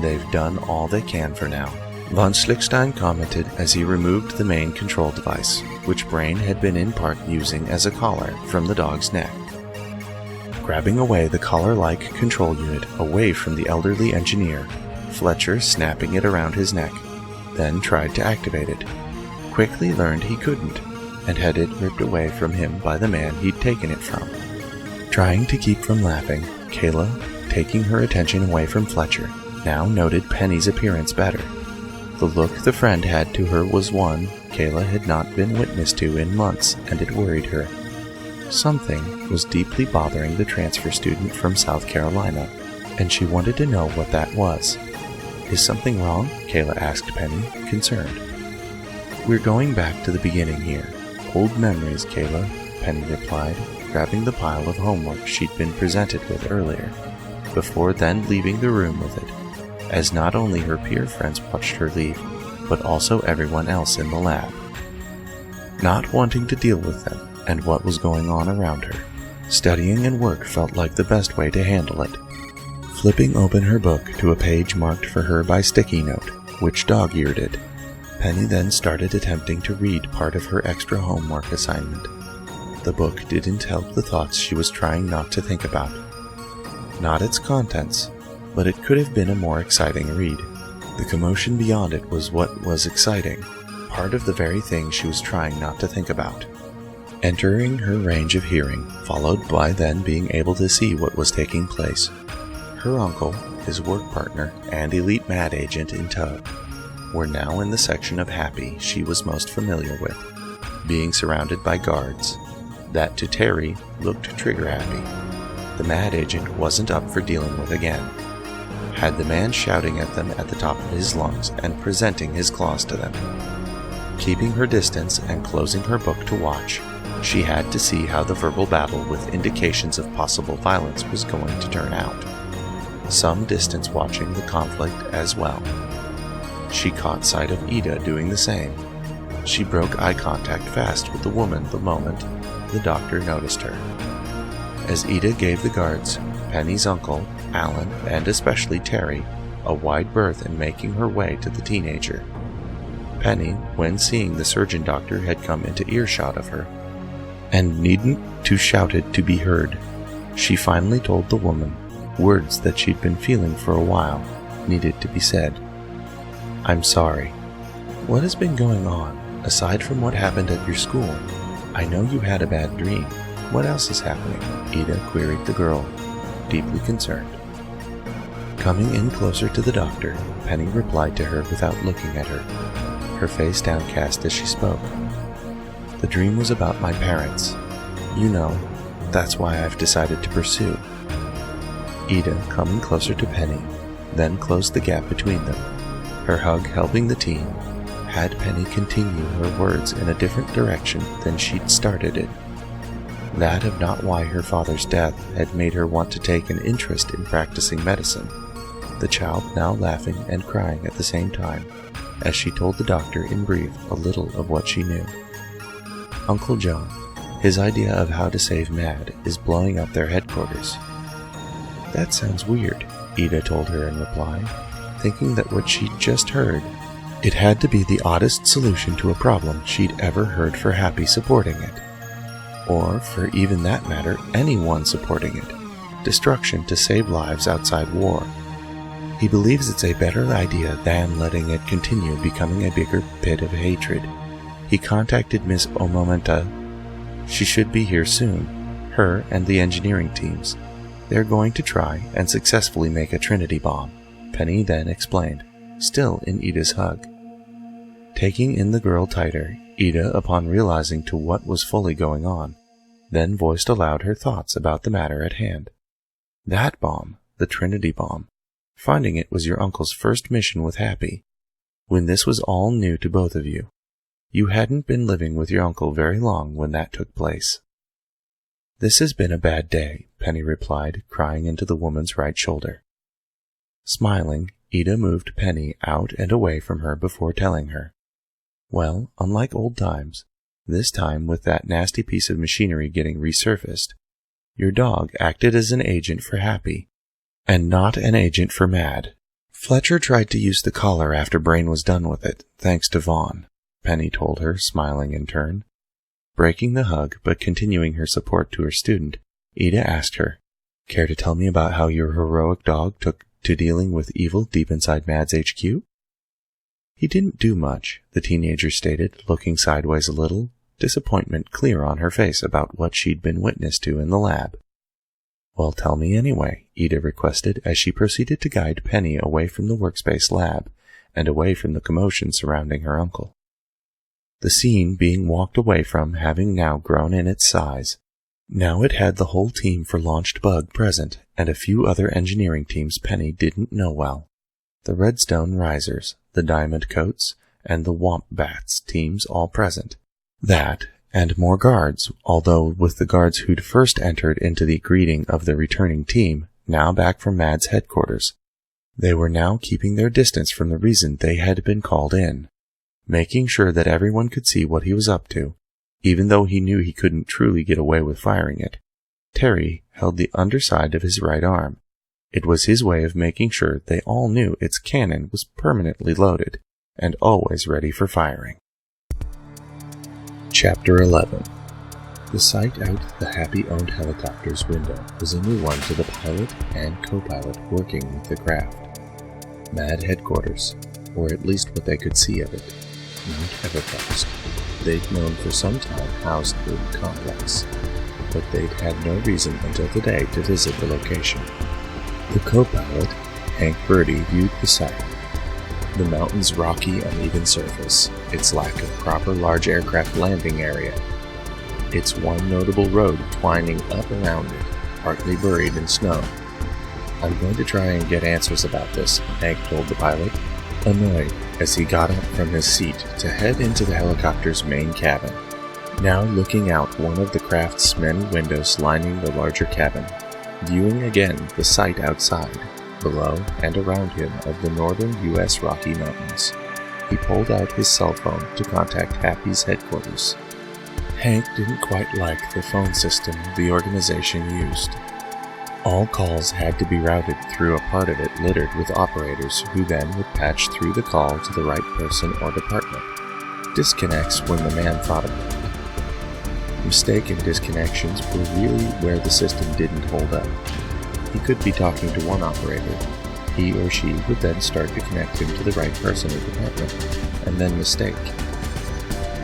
They've done all they can for now. Von Schlickstein commented as he removed the main control device, which Brain had been in part using as a collar, from the dog's neck. Grabbing away the collar-like control unit away from the elderly engineer, Fletcher snapping it around his neck, then tried to activate it. Quickly learned he couldn't, and had it ripped away from him by the man he'd taken it from. Trying to keep from laughing, Kayla, taking her attention away from Fletcher, now noted Penny's appearance better. The look the friend had to her was one Kayla had not been witness to in months, and it worried her. Something was deeply bothering the transfer student from South Carolina, and she wanted to know what that was. "Is something wrong?" Kayla asked Penny, concerned. "We're going back to the beginning here. Old memories, Kayla," Penny replied, grabbing the pile of homework she'd been presented with earlier, before then leaving the room with it, as not only her peer friends watched her leave, but also everyone else in the lab. Not wanting to deal with them and what was going on around her, studying and work felt like the best way to handle it. Flipping open her book to a page marked for her by sticky note, which dog-eared it, Penny then started attempting to read part of her extra homework assignment. The book didn't help the thoughts she was trying not to think about. Not its contents, but it could have been a more exciting read. The commotion beyond it was what was exciting, part of the very thing she was trying not to think about. Entering her range of hearing, followed by then being able to see what was taking place. Her uncle, his work partner, and elite mad agent in tow were now in the section of Happy she was most familiar with, being surrounded by guards that to Terry looked trigger-happy. The mad agent wasn't up for dealing with again. Had the man shouting at them at the top of his lungs and presenting his claws to them. Keeping her distance and closing her book to watch, she had to see how the verbal battle with indications of possible violence was going to turn out. Some distance watching the conflict as well. She caught sight of Ida doing the same. She broke eye contact fast with the woman the moment the doctor noticed her. As Ida gave the guards, Penny's uncle, Alan, and especially Terry, a wide berth in making her way to the teenager. Penny, when seeing the surgeon doctor had come into earshot of her, and needn't to shout it to be heard, she finally told the woman words that she'd been feeling for a while needed to be said. "I'm sorry. What has been going on, aside from what happened at your school? I know you had a bad dream. What else is happening?" Ida queried the girl, deeply concerned. Coming in closer to the doctor, Penny replied to her without looking at her, her face downcast as she spoke. "The dream was about my parents. You know, that's why I've decided to pursue." Ida, coming closer to Penny, then closed the gap between them. Her hug helping the team, had Penny continue her words in a different direction than she'd started it. That of not why her father's death had made her want to take an interest in practicing medicine, the child now laughing and crying at the same time, as she told the doctor in brief a little of what she knew. Uncle John, his idea of how to save Mad is blowing up their headquarters. "That sounds weird," Ida told her in reply, thinking that what she'd just heard, it had to be the oddest solution to a problem she'd ever heard for Happy supporting it. Or, for even that matter, anyone supporting it. Destruction to save lives outside war. He believes it's a better idea than letting it continue becoming a bigger pit of hatred. He contacted Miss Omomenta. She should be here soon, her and the engineering teams. They're going to try and successfully make a Trinity bomb, Penny then explained, still in Ida's hug. Taking in the girl tighter, Ida, upon realizing to what was fully going on, then voiced aloud her thoughts about the matter at hand. That bomb, the Trinity bomb, finding it was your uncle's first mission with Happy, when this was all new to both of you. You hadn't been living with your uncle very long when that took place. "This has been a bad day," Penny replied, crying into the woman's right shoulder. Smiling, Ida moved Penny out and away from her before telling her, "Well, unlike old times, this time with that nasty piece of machinery getting resurfaced, your dog acted as an agent for Happy, and not an agent for Mad. Fletcher tried to use the collar after Brain was done with it, thanks to Vaughn," Penny told her, smiling in turn. Breaking the hug, but continuing her support to her student, Ida asked her, "Care to tell me about how your heroic dog took to dealing with evil deep inside Mad's HQ?" "He didn't do much," the teenager stated, looking sideways a little, disappointment clear on her face about what she'd been witness to in the lab. "Well, tell me anyway," Ida requested as she proceeded to guide Penny away from the workspace lab and away from the commotion surrounding her uncle. The scene being walked away from having now grown in its size. Now it had the whole team for Launched Bug present, and a few other engineering teams Penny didn't know well. The Redstone Risers, the Diamond Coats, and the Wombats teams all present. That, and more guards, although with the guards who'd first entered into the greeting of the returning team, now back from Mad's headquarters. They were now keeping their distance from the reason they had been called in, making sure that everyone could see what he was up to, even though he knew he couldn't truly get away with firing it. Terry held the underside of his right arm. It was his way of making sure they all knew its cannon was permanently loaded and always ready for firing. Chapter 11. The sight out the Happy-owned helicopter's window was a new one to the pilot and co-pilot working with the craft. Mad headquarters, or at least what they could see of it, Mount Everfrost. They'd known for some time housed the complex, but they'd had no reason until today to visit the location. The co-pilot, Hank Birdie, viewed the site. The mountain's rocky, uneven surface, its lack of proper large aircraft landing area, its one notable road twining up around it, partly buried in snow. "I'm going to try and get answers about this," Hank told the pilot, annoyed as he got up from his seat to head into the helicopter's main cabin, now looking out one of the craft's many windows lining the larger cabin, viewing again the sight outside, below and around him of the northern U.S. Rocky Mountains. He pulled out his cell phone to contact Happy's headquarters. Hank didn't quite like the phone system the organization used. All calls had to be routed through a part of it littered with operators who then would patch through the call to the right person or department. Disconnects when the man thought of it. Mistaken disconnections were really where the system didn't hold up. He could be talking to one operator. He or she would then start to connect him to the right person or department, and then mistake.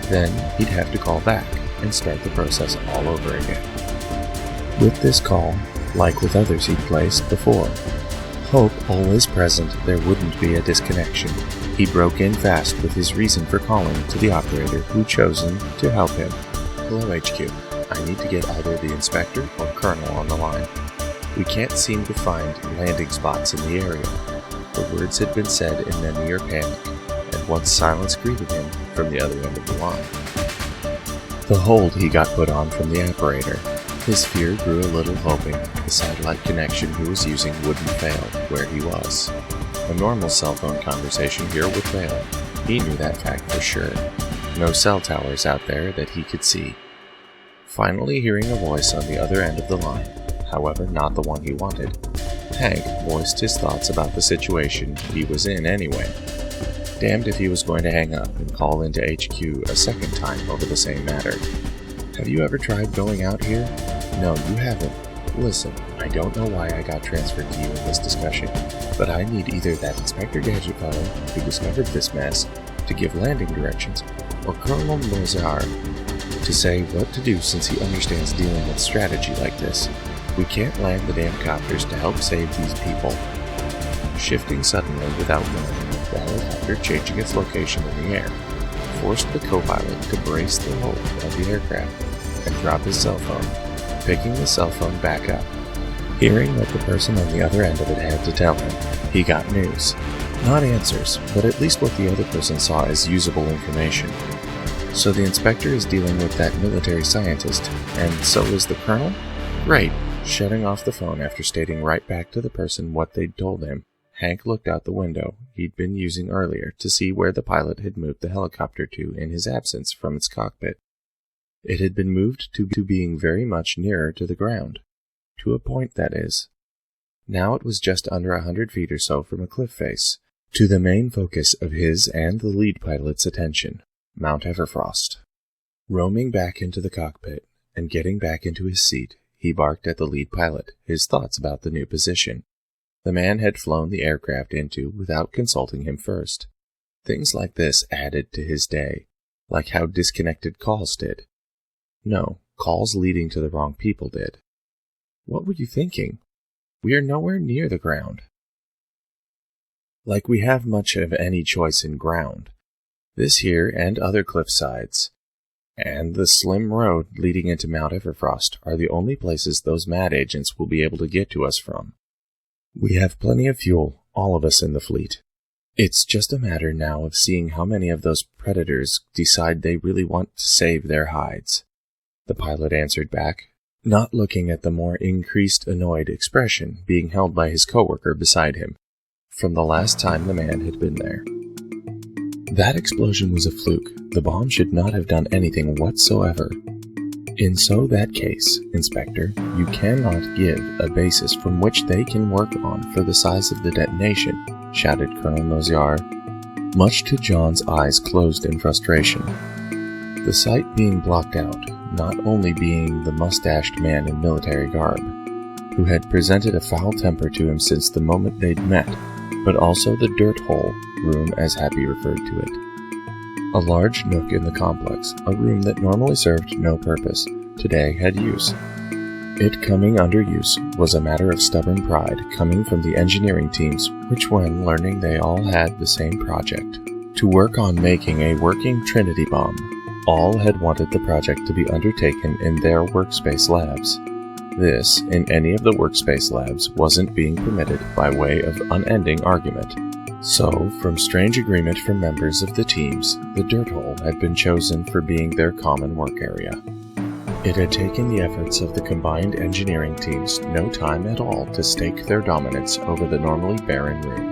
Then he'd have to call back and start the process all over again. With this call, like with others he'd placed before, hope always present there wouldn't be a disconnection, he broke in fast with his reason for calling to the operator who'd chosen to help him. "Hello, HQ. I need to get either the Inspector or Colonel on the line. We can't seem to find landing spots in the area." The words had been said in a near panic, and once silence greeted him from the other end of the line. The hold he got put on from the operator. His fear grew a little, hoping the satellite connection he was using wouldn't fail where he was. A normal cell phone conversation here would fail. He knew that fact for sure. No cell towers out there that he could see. Finally hearing a voice on the other end of the line, however not the one he wanted, Hank voiced his thoughts about the situation he was in anyway. Damned if he was going to hang up and call into HQ a second time over the same matter. "Have you ever tried going out here?" "No, you haven't. Listen, I don't know why I got transferred to you in this discussion, but I need either that Inspector Gadget fellow who discovered this mess to give landing directions, or Colonel Mozart to say what to do since he understands dealing with strategy like this. We can't land the damn copters to help save these people." Shifting suddenly without warning, the helicopter changing its location in the air, forced the co-pilot to brace the hold of the aircraft and drop his cell phone, picking the cell phone back up. Hearing what the person on the other end of it had to tell him, he got news. Not answers, but at least what the other person saw as usable information. So the inspector is dealing with that military scientist, and so is the colonel? Great! Shutting off the phone after stating right back to the person what they'd told him, Hank looked out the window he'd been using earlier to see where the pilot had moved the helicopter to in his absence from its cockpit. It had been moved to being very much nearer to the ground. To a point, that is. Now it was just under 100 feet or so from a cliff face, to the main focus of his and the lead pilot's attention, Mount Everfrost. Roaming back into the cockpit and getting back into his seat, he barked at the lead pilot, his thoughts about the new position. The man had flown the aircraft into without consulting him first. Things like this added to his day, like how disconnected calls did. No, calls leading to the wrong people did. What were you thinking? We are nowhere near the ground. Like we have much of any choice in ground. This here and other cliff sides, and the slim road leading into Mount Everfrost are the only places those mad agents will be able to get to us from. We have plenty of fuel, all of us in the fleet. It's just a matter now of seeing how many of those predators decide they really want to save their hides. The pilot answered back, not looking at the more increased annoyed expression being held by his coworker beside him, from the last time the man had been there. That explosion was a fluke. The bomb should not have done anything whatsoever. In that case, Inspector, you cannot give a basis from which they can work on for the size of the detonation, shouted Colonel Noziar, much to John's eyes closed in frustration. The sight being blocked out, not only being the mustached man in military garb, who had presented a foul temper to him since the moment they'd met, but also the dirt hole room as Happy referred to it. A large nook in the complex, a room that normally served no purpose, today had use. It coming under use was a matter of stubborn pride coming from the engineering teams, which when learning they all had the same project, to work on making a working Trinity bomb, all had wanted the project to be undertaken in their workspace labs. This, in any of the workspace labs, wasn't being permitted by way of unending argument. So, from strange agreement from members of the teams, the dirt hole had been chosen for being their common work area. It had taken the efforts of the combined engineering teams no time at all to stake their dominance over the normally barren room,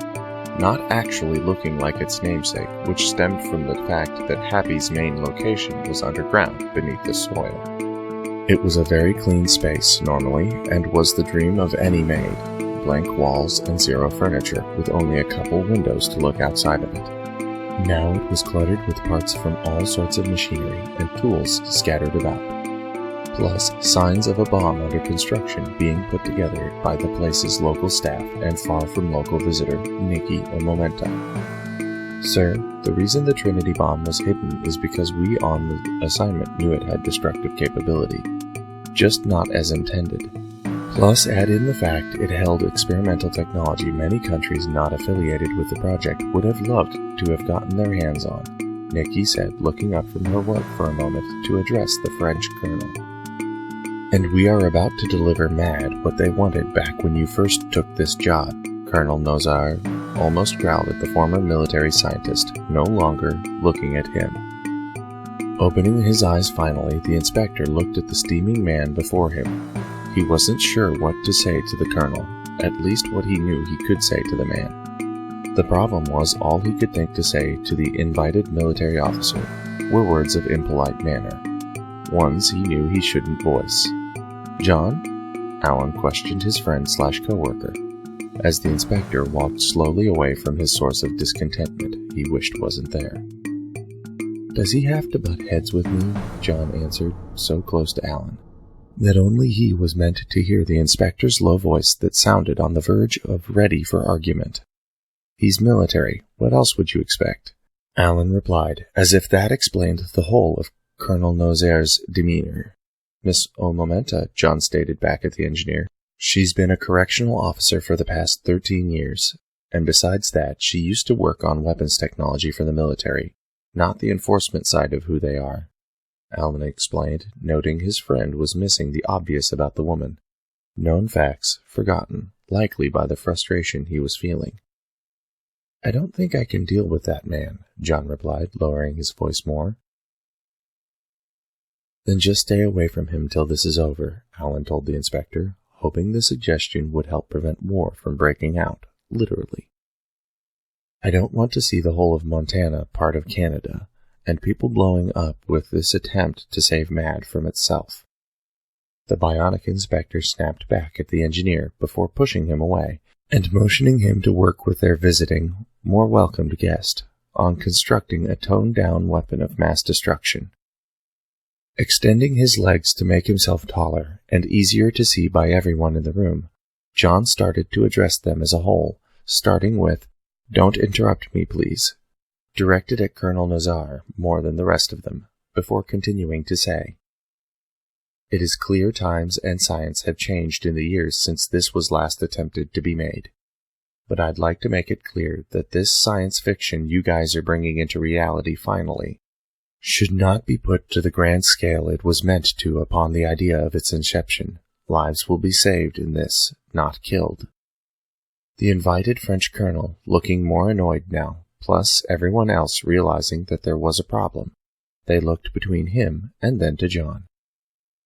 not actually looking like its namesake, which stemmed from the fact that Happy's main location was underground beneath the soil. It was a very clean space, normally, and was the dream of any maid. Blank walls and zero furniture, with only a couple windows to look outside of it. Now it was cluttered with parts from all sorts of machinery and tools scattered about, plus signs of a bomb under construction being put together by the place's local staff and far from local visitor, Nikki Momenta. Sir, the reason the Trinity bomb was hidden is because we on the assignment knew it had destructive capability, just not as intended. Plus, add in the fact it held experimental technology many countries not affiliated with the project would have loved to have gotten their hands on, Nikki said, looking up from her work for a moment to address the French colonel. And we are about to deliver Mad what they wanted back when you first took this job, Colonel Nozar almost growled at the former military scientist, no longer looking at him. Opening his eyes finally, the inspector looked at the steaming man before him. He wasn't sure what to say to the colonel, at least what he knew he could say to the man. The problem was all he could think to say to the invited military officer were words of impolite manner, ones he knew he shouldn't voice. John? Alan questioned his friend/coworker, as the inspector walked slowly away from his source of discontentment he wished wasn't there. Does he have to butt heads with me? John answered, so close to Alan that only he was meant to hear the inspector's low voice that sounded on the verge of ready for argument. He's military. What else would you expect? Alan replied, as if that explained the whole of Colonel Nozer's demeanor. Miss Momenta, John stated back at the engineer. She's been a correctional officer for the past 13 years, and besides that, she used to work on weapons technology for the military, not the enforcement side of who they are. Alan explained, noting his friend was missing the obvious about the woman. Known facts, forgotten, likely by the frustration he was feeling. I don't think I can deal with that man, John replied, lowering his voice more. Then just stay away from him till this is over, Alan told the inspector, hoping the suggestion would help prevent war from breaking out, literally. I don't want to see the whole of Montana part of Canada, and people blowing up with this attempt to save MAD from itself." The bionic inspector snapped back at the engineer before pushing him away and motioning him to work with their visiting, more welcomed guest on constructing a toned-down weapon of mass destruction. Extending his legs to make himself taller and easier to see by everyone in the room, John started to address them as a whole, starting with, "Don't interrupt me, please," directed at Colonel Nazar more than the rest of them, before continuing to say, "It is clear times and science have changed in the years since this was last attempted to be made. But I'd like to make it clear that this science fiction you guys are bringing into reality finally should not be put to the grand scale it was meant to upon the idea of its inception. Lives will be saved in this, not killed." The invited French colonel, looking more annoyed now, plus everyone else realizing that there was a problem, they looked between him and then to John.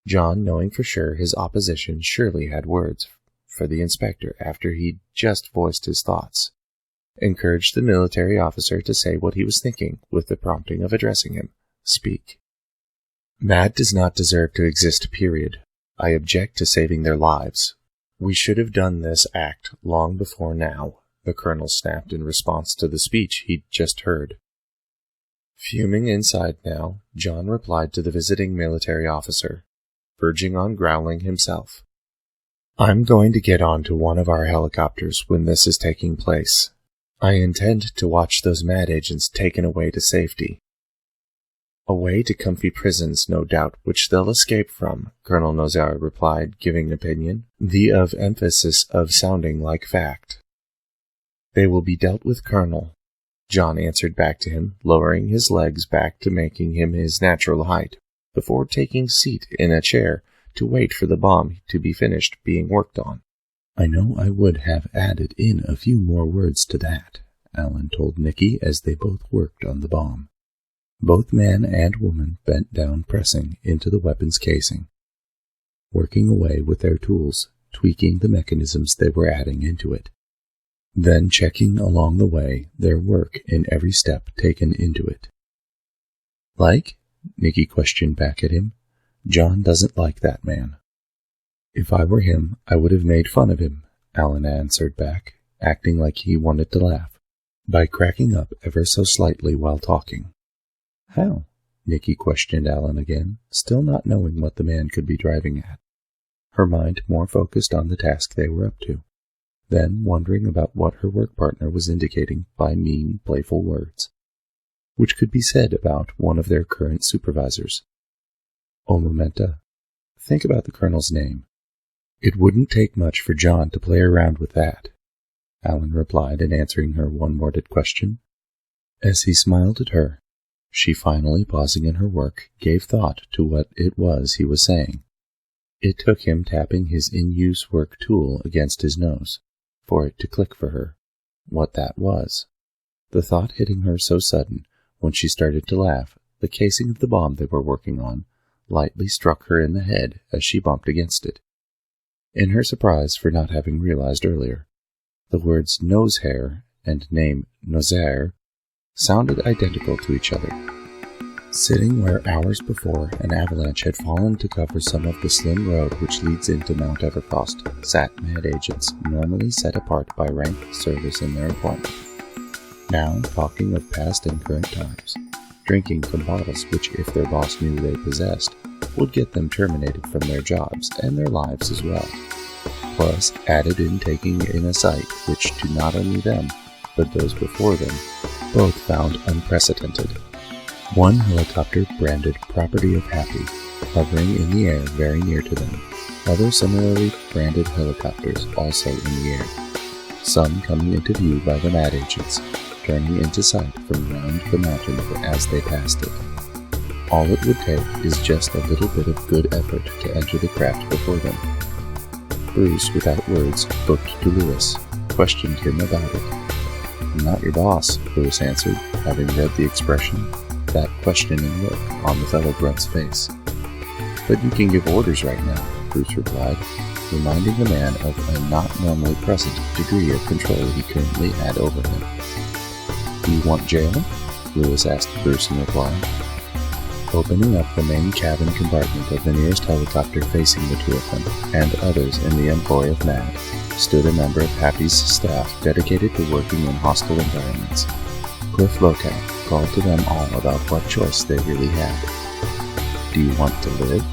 John, knowing for sure his opposition surely had words for the inspector after he'd just voiced his thoughts, encouraged the military officer to say what he was thinking with the prompting of addressing him. "Speak." "MAD does not deserve to exist, period. I object to saving their lives. We should have done this act long before now," the colonel snapped in response to the speech he'd just heard. Fuming inside now, John replied to the visiting military officer, verging on growling himself. "I'm going to get onto one of our helicopters when this is taking place. I intend to watch those MAD agents taken away to safety." "Away to comfy prisons, no doubt, which they'll escape from," Colonel Nazar replied, giving opinion, the of emphasis of sounding like fact. "They will be dealt with, Colonel," John answered back to him, lowering his legs back to making him his natural height, before taking seat in a chair to wait for the bomb to be finished being worked on. "I know I would have added in a few more words to that," Alan told Nicky as they both worked on the bomb. Both man and woman bent down, pressing into the weapon's casing, working away with their tools, tweaking the mechanisms they were adding into it, then checking along the way their work in every step taken into it. "Like?" Nicky questioned back at him. "John doesn't like that man." "If I were him, I would have made fun of him," Alan answered back, acting like he wanted to laugh, by cracking up ever so slightly while talking. "How?" Nicky questioned Alan again, still not knowing what the man could be driving at, her mind more focused on the task they were up to, then wondering about what her work partner was indicating by mean, playful words, which could be said about one of their current supervisors. "Oh, momenta. Think about the colonel's name. It wouldn't take much for John to play around with that," Alan replied in answering her one-worded question. As he smiled at her, she, finally pausing in her work, gave thought to what it was he was saying. It took him tapping his in-use work tool against his nose for it to click for her what that was. The thought hitting her so sudden, when she started to laugh, the casing of the bomb they were working on lightly struck her in the head as she bumped against it. In her surprise for not having realized earlier, the words nose hair and name Nozaire sounded identical to each other. Sitting where hours before an avalanche had fallen to cover some of the slim road which leads into Mount Evercost, sat MAD agents normally set apart by rank, service, and their employment. Now talking of past and current times, drinking from bottles which, if their boss knew they possessed, would get them terminated from their jobs and their lives as well. Plus, added in taking in a sight which to not only them, but those before them, both found unprecedented. One helicopter branded Property of Happy, hovering in the air very near to them. Other similarly branded helicopters also in the air. Some coming into view by the MAD agents, turning into sight from round the mountain as they passed it. All it would take is just a little bit of good effort to enter the craft before them. Bruce, without words, looked to Lewis, questioned him about it. "I'm not your boss," Lewis answered, having read the expression, that questioning look, on the fellow grunt's face. "But you can give orders right now," Bruce replied, reminding the man of a not normally present degree of control he currently had over him. Do you want jail? Lewis asked Bruce in reply. Opening up the main cabin compartment of the nearest helicopter facing the two of them, and others in the employ of MAD, stood a member of Happy's staff dedicated to working in hostile environments. Cliff Lookout called to them all about what choice they really had. Do you want to live?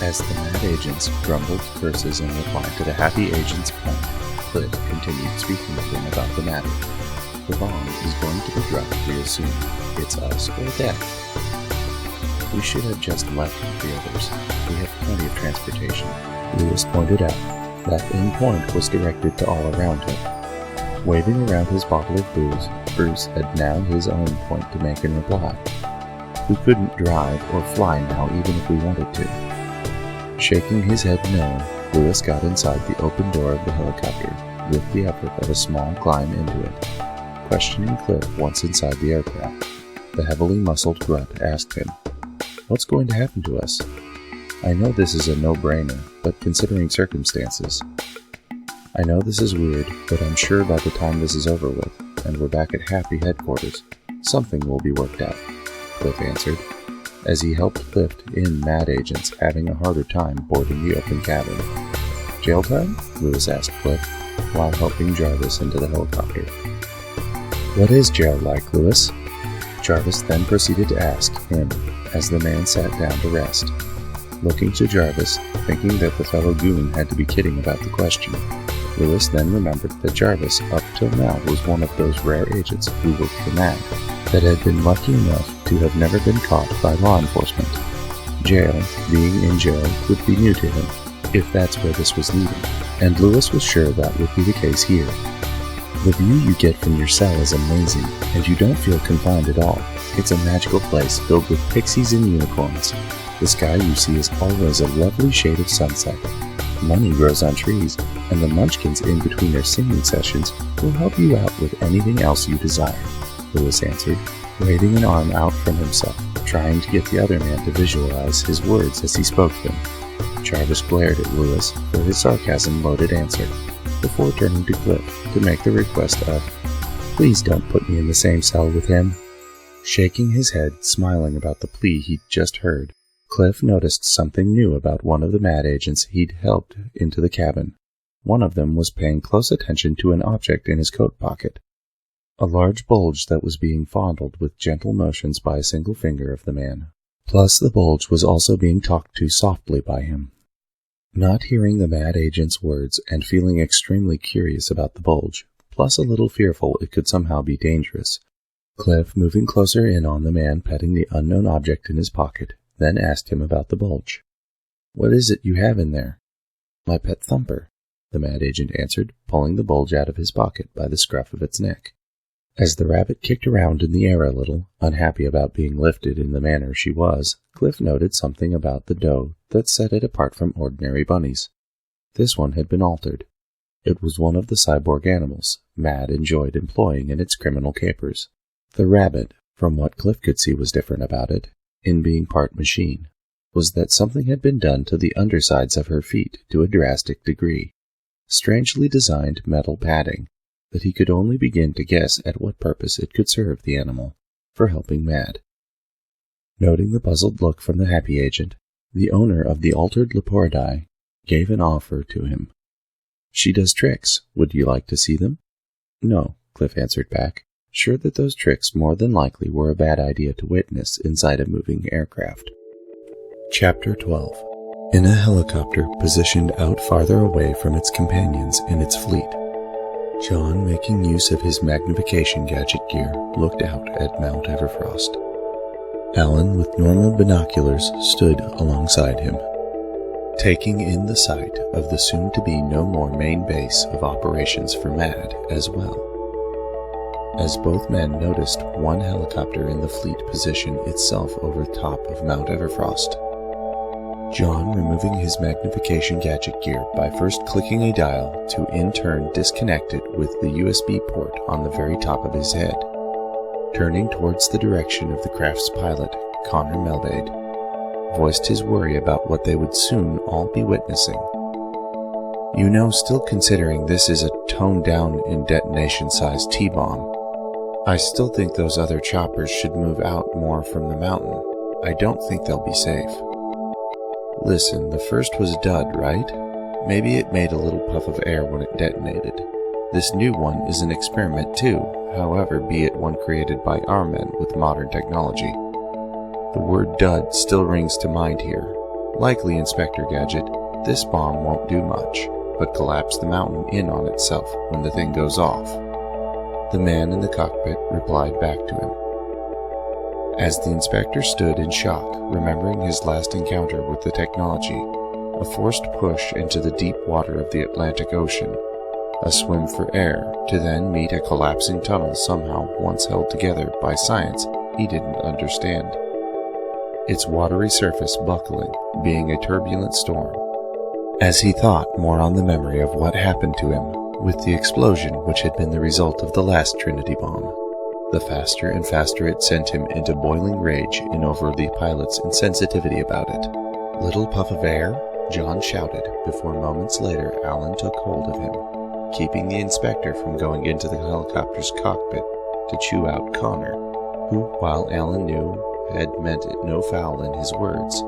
As the MAD agents grumbled curses in reply to the Happy agent's point, Cliff continued speaking to them about the matter. The bomb is going to be dropped real soon. It's us or death. We should have just left with the others. We have plenty of transportation, Lewis pointed out. That in point was directed to all around him. Waving around his bottle of booze, Bruce had now his own point to make in reply. We couldn't drive or fly now even if we wanted to. Shaking his head no, Lewis got inside the open door of the helicopter, with the effort of a small climb into it. Questioning Cliff once inside the aircraft, the heavily muscled grunt asked him, "What's going to happen to us? I know this is a no-brainer, but considering circumstances. I know this is weird, but I'm sure by the time this is over with, and we're back at Happy headquarters, something will be worked out," Cliff answered, as he helped lift in MAD agents having a harder time boarding the open cabin. "Jail time?" Lewis asked Cliff, while helping Jarvis into the helicopter. "What is jail like, Lewis?" Jarvis then proceeded to ask him, as the man sat down to rest. Looking to Jarvis, thinking that the fellow goon had to be kidding about the question, Lewis then remembered that Jarvis, up till now, was one of those rare agents who worked for MAD, that had been lucky enough to have never been caught by law enforcement. Jail, being in jail, would be new to him, if that's where this was leading, and Lewis was sure that would be the case here. The view you get from your cell is amazing, and you don't feel confined at all. It's a magical place filled with pixies and unicorns. The sky you see is always a lovely shade of sunset. Money grows on trees, and the munchkins in between their singing sessions will help you out with anything else you desire, Lewis answered, waving an arm out from himself, trying to get the other man to visualize his words as he spoke them. Jarvis glared at Lewis for his sarcasm-loaded answer, before turning to Cliff to make the request of, "Please don't put me in the same cell with him." Shaking his head, smiling about the plea he'd just heard, Cliff noticed something new about one of the MAD agents he'd helped into the cabin. One of them was paying close attention to an object in his coat pocket, a large bulge that was being fondled with gentle motions by a single finger of the man. Plus the bulge was also being talked to softly by him. Not hearing the MAD agent's words and feeling extremely curious about the bulge, plus a little fearful it could somehow be dangerous, Cliff, moving closer in on the man petting the unknown object in his pocket, then asked him about the bulge. "What is it you have in there?" "My pet Thumper," the MAD agent answered, pulling the bulge out of his pocket by the scruff of its neck. As the rabbit kicked around in the air a little, unhappy about being lifted in the manner she was, Cliff noted something about the doe that set it apart from ordinary bunnies. This one had been altered. It was one of the cyborg animals MAD enjoyed employing in its criminal capers. The rabbit, from what Cliff could see was different about it, in being part machine, was that something had been done to the undersides of her feet to a drastic degree. Strangely designed metal padding, that he could only begin to guess at what purpose it could serve the animal, for helping MAD. Noting the puzzled look from the Happy agent, the owner of the altered Leporidae gave an offer to him. "She does tricks. Would you like to see them?" "No," Cliff answered back, sure that those tricks more than likely were a bad idea to witness inside a moving aircraft. Chapter 12. In a helicopter positioned out farther away from its companions in its fleet, John, making use of his magnification gadget gear, looked out at Mount Everfrost. Alan, with normal binoculars, stood alongside him, taking in the sight of the soon-to-be no more main base of operations for MAD as well. As both men noticed one helicopter in the fleet position itself over the top of Mount Everfrost, John removing his magnification gadget gear by first clicking a dial to in turn disconnect it with the USB port on the very top of his head, turning towards the direction of the craft's pilot, Connor Melbade, voiced his worry about what they would soon all be witnessing. "You know, still considering this is a toned-down in detonation-sized T-bomb, I still think those other choppers should move out more from the mountain. I don't think they'll be safe. Listen, the first was a dud, right? Maybe it made a little puff of air when it detonated. This new one is an experiment too, however, be it one created by our men with modern technology. The word dud still rings to mind here. Likely, Inspector Gadget, this bomb won't do much, but collapse the mountain in on itself when the thing goes off. The man in the cockpit replied back to him. As the inspector stood in shock, remembering his last encounter with the technology, a forced push into the deep water of the Atlantic Ocean, a swim for air, to then meet a collapsing tunnel somehow once held together by science he didn't understand. Its watery surface buckling, being a turbulent storm. As he thought more on the memory of what happened to him with the explosion which had been the result of the last Trinity bomb, the faster and faster it sent him into boiling rage in over the pilot's insensitivity about it. "Little puff of air?" John shouted, before moments later Alan took hold of him, keeping the inspector from going into the helicopter's cockpit to chew out Connor, who, while Alan knew, had meant no foul in his words,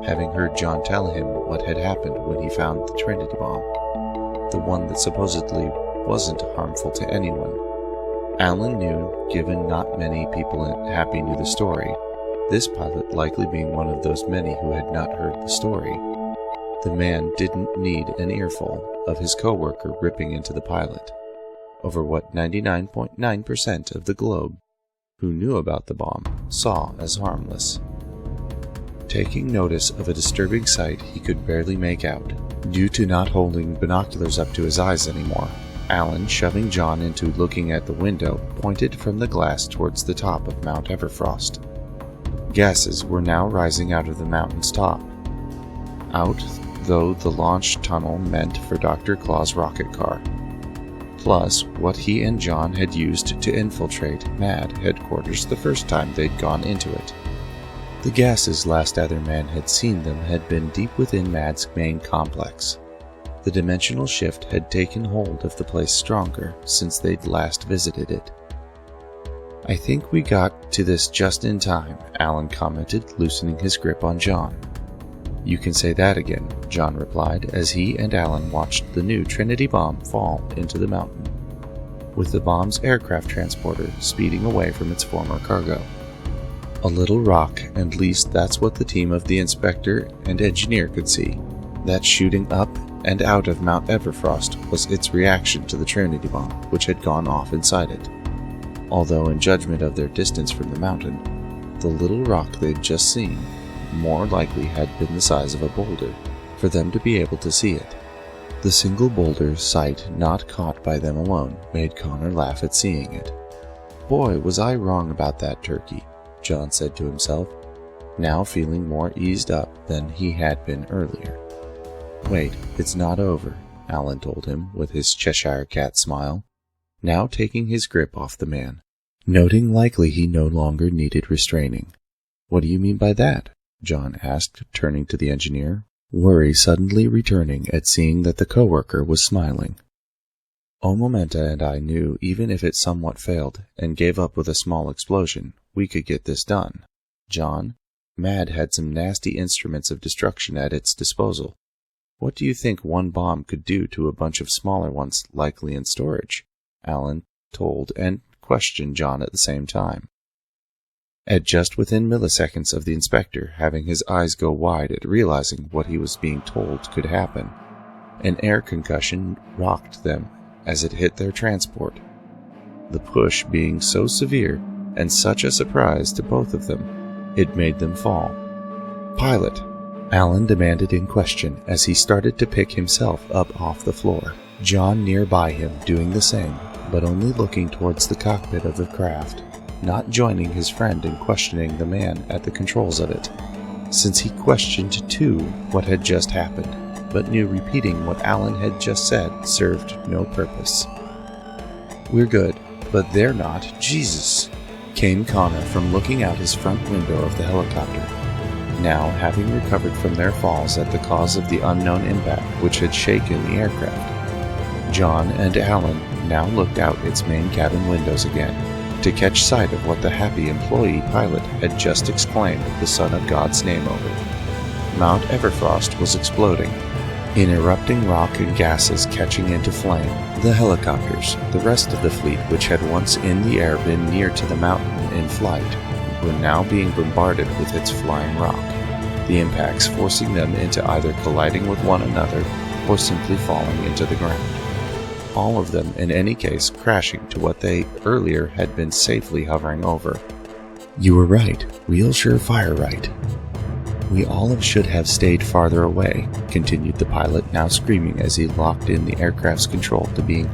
having heard John tell him what had happened when he found the Trinity bomb, the one that supposedly wasn't harmful to anyone. Alan knew, given not many people in Happy knew the story, this pilot likely being one of those many who had not heard the story. The man didn't need an earful of his co-worker ripping into the pilot, over what 99.9% of the globe who knew about the bomb saw as harmless. Taking notice of a disturbing sight he could barely make out, due to not holding binoculars up to his eyes anymore, Alan, shoving John into looking at the window, pointed from the glass towards the top of Mount Everfrost. Gases were now rising out of the mountain's top. Out, though the launch tunnel meant for Dr. Claw's rocket car, plus what he and John had used to infiltrate MAD headquarters the first time they'd gone into it. The gases last other man had seen them had been deep within MAD's main complex. The dimensional shift had taken hold of the place stronger since they'd last visited it. "I think we got to this just in time," Alan commented, loosening his grip on John. "You can say that again," John replied as he and Alan watched the new Trinity bomb fall into the mountain, with the bomb's aircraft transporter speeding away from its former cargo. A little rock, and at least that's what the team of the inspector and engineer could see. That shooting up and out of Mount Everfrost was its reaction to the Trinity bomb, which had gone off inside it. Although in judgment of their distance from the mountain, the little rock they'd just seen more likely had been the size of a boulder for them to be able to see it. The single boulder's sight not caught by them alone made Connor laugh at seeing it. "Boy, was I wrong about that turkey," John said to himself, now feeling more eased up than he had been earlier. "Wait, it's not over," Alan told him with his Cheshire cat smile, now taking his grip off the man, noting likely he no longer needed restraining. "What do you mean by that?" John asked, turning to the engineer, worry suddenly returning at seeing that the co-worker was smiling. "O Momenta and I knew even if it somewhat failed and gave up with a small explosion, we could get this done. John, MAD had some nasty instruments of destruction at its disposal. What do you think one bomb could do to a bunch of smaller ones likely in storage?" Alan told and questioned John at the same time. At just within milliseconds of the inspector having his eyes go wide at realizing what he was being told could happen, an air concussion rocked them as it hit their transport, the push being so severe and such a surprise to both of them, it made them fall. "Pilot!" Alan demanded in question as he started to pick himself up off the floor, John nearby him doing the same, but only looking towards the cockpit of the craft, not joining his friend in questioning the man at the controls of it, since he questioned too what had just happened, but knew repeating what Alan had just said served no purpose. "We're good, but they're not. Jesus!" came Connor from looking out his front window of the helicopter, now having recovered from their falls at the cause of the unknown impact which had shaken the aircraft. John and Alan now looked out its main cabin windows again, to catch sight of what the happy employee pilot had just exclaimed the Son of God's name over. Mount Everfrost was exploding, in erupting rock and gases catching into flame. The helicopters, the rest of the fleet which had once in the air been near to the mountain in flight, were now being bombarded with its flying rock, the impacts forcing them into either colliding with one another or simply falling into the ground. All of them, in any case, crashing to what they earlier had been safely hovering over. "You were right, real surefire right. We all should have stayed farther away," continued the pilot, now screaming as he locked in the aircraft's control to being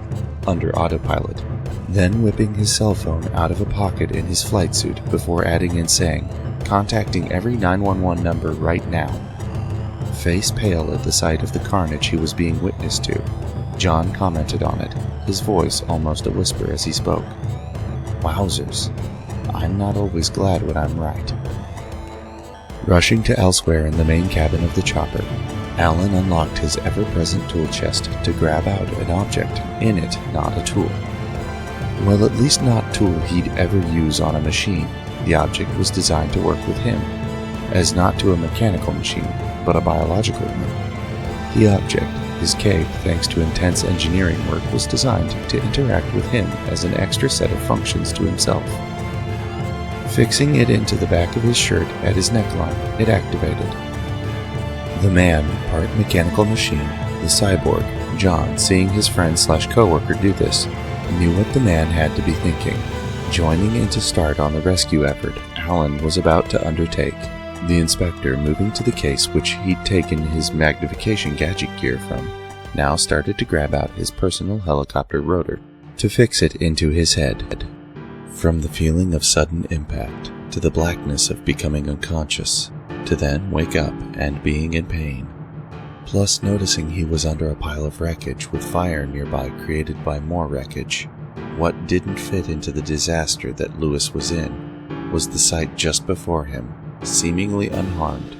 under autopilot, then whipping his cell phone out of a pocket in his flight suit before adding and saying, "Contacting every 911 number right now." Face pale at the sight of the carnage he was being witness to, John commented on it, his voice almost a whisper as he spoke. "Wowzers. I'm not always glad when I'm right." Rushing to elsewhere in the main cabin of the chopper, Alan unlocked his ever-present tool chest to grab out an object, in it not a tool. Well, at least not tool he'd ever use on a machine. The object was designed to work with him, as not to a mechanical machine, but a biological one. The object, his cape, thanks to intense engineering work, was designed to interact with him as an extra set of functions to himself. Fixing it into the back of his shirt at his neckline, it activated. The man, part mechanical machine, the cyborg, John, seeing his friend/co-worker do this, knew what the man had to be thinking. Joining in to start on the rescue effort Alan was about to undertake, the inspector, moving to the case which he'd taken his magnification gadget gear from, now started to grab out his personal helicopter rotor to fix it into his head. From the feeling of sudden impact, to the blackness of becoming unconscious, to then wake up and being in pain, plus noticing he was under a pile of wreckage with fire nearby created by more wreckage. What didn't fit into the disaster that Lewis was in was the sight just before him, seemingly unharmed,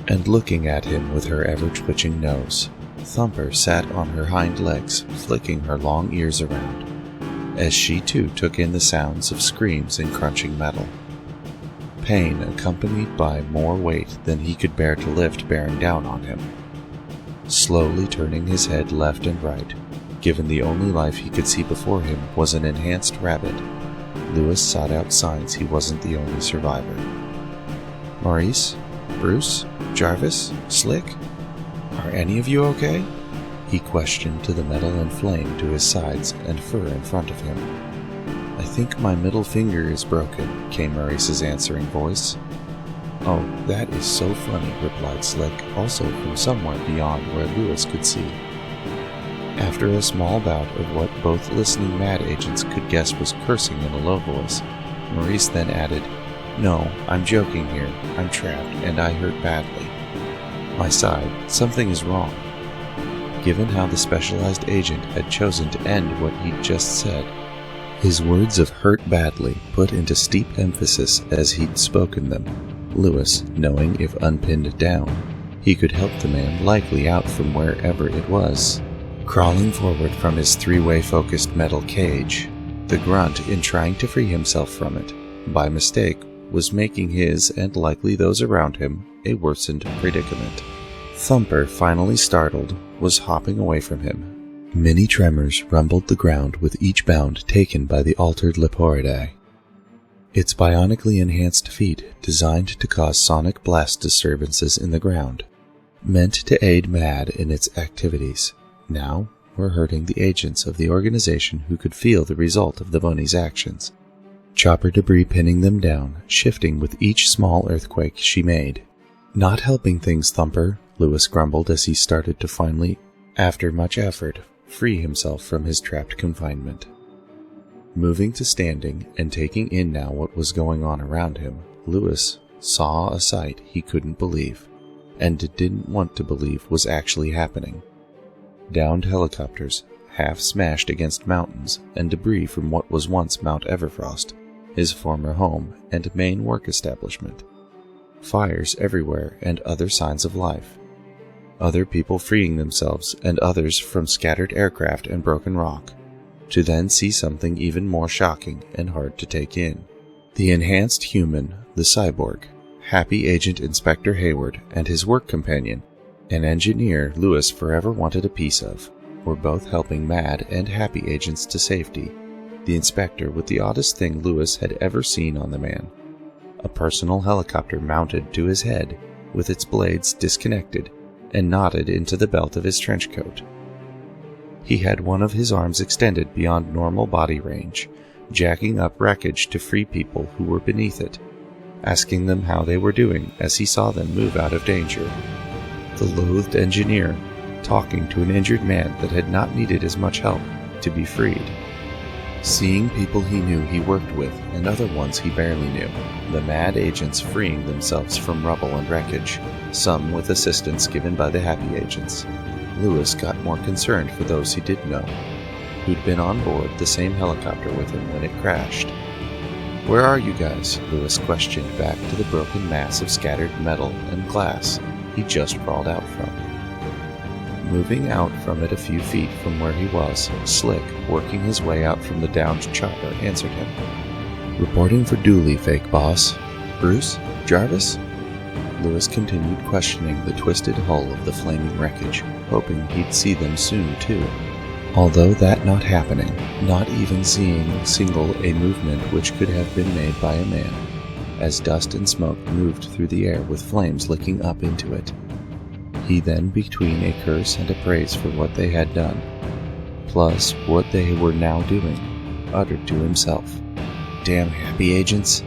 and looking at him with her ever-twitching nose. Thumper sat on her hind legs, flicking her long ears around, as she too took in the sounds of screams and crunching metal. Pain accompanied by more weight than he could bear to lift bearing down on him. Slowly turning his head left and right, given the only life he could see before him was an enhanced rabbit, Lewis sought out signs he wasn't the only survivor. "Maurice? Bruce? Jarvis? Slick? Are any of you okay?" he questioned to the metal and flame to his sides and fur in front of him. "I think my middle finger is broken," came Maurice's answering voice. "Oh, that is so funny," replied Slick, also from somewhere beyond where Lewis could see. After a small bout of what both listening mad agents could guess was cursing in a low voice, Maurice then added, "No, I'm joking here. I'm trapped, and I hurt badly. My side, something is wrong." Given how the specialized agent had chosen to end what he'd just said, his words of "hurt badly" put into steep emphasis as he'd spoken them, Lewis, knowing if unpinned down, he could help the man likely out from wherever it was. Crawling forward from his three-way focused metal cage, the grunt, in trying to free himself from it, by mistake, was making his, and likely those around him, a worsened predicament. Thumper, finally startled, was hopping away from him. Many tremors rumbled the ground with each bound taken by the altered Leporidae. Its bionically enhanced feet, designed to cause sonic blast disturbances in the ground, meant to aid MAD in its activities, now were hurting the agents of the organization who could feel the result of the bunny's actions. Chopper debris pinning them down, shifting with each small earthquake she made. "Not helping things, Thumper," Lewis grumbled as he started to finally, after much effort, free himself from his trapped confinement. Moving to standing and taking in now what was going on around him, Lewis saw a sight he couldn't believe, and didn't want to believe was actually happening. Downed helicopters, half smashed against mountains, and debris from what was once Mount Everfrost, his former home and main work establishment. Fires everywhere and other signs of life. Other people freeing themselves and others from scattered aircraft and broken rock. to then see something even more shocking and hard to take in. The enhanced human, the cyborg, Happy Agent Inspector Hayward, and his work companion, an engineer Lewis forever wanted a piece of, were both helping Mad and Happy Agents to safety, the inspector with the oddest thing Lewis had ever seen on the man: a personal helicopter mounted to his head, with its blades disconnected and knotted into the belt of his trench coat. He had one of his arms extended beyond normal body range, jacking up wreckage to free people who were beneath it, asking them how they were doing as he saw them move out of danger. The loathed engineer talking to an injured man that had not needed as much help to be freed. Seeing people he knew he worked with and other ones he barely knew, the Mad Agents freeing themselves from rubble and wreckage, some with assistance given by the Happy Agents. Lewis got more concerned for those he did know, who'd been on board the same helicopter with him when it crashed. "Where are you guys?" Lewis questioned back to the broken mass of scattered metal and glass he just crawled out from. Moving out from it a few feet from where he was, Slick, working his way out from the downed chopper, answered him. "Reporting for Dooley, fake boss. Bruce? Jarvis?" Lewis continued questioning the twisted hull of the flaming wreckage, hoping he'd see them soon too. Although that not happening, not even seeing a movement which could have been made by a man, as dust and smoke moved through the air with flames licking up into it. He then, between a curse and a praise for what they had done, plus what they were now doing, uttered to himself, "Damn Happy Agents!"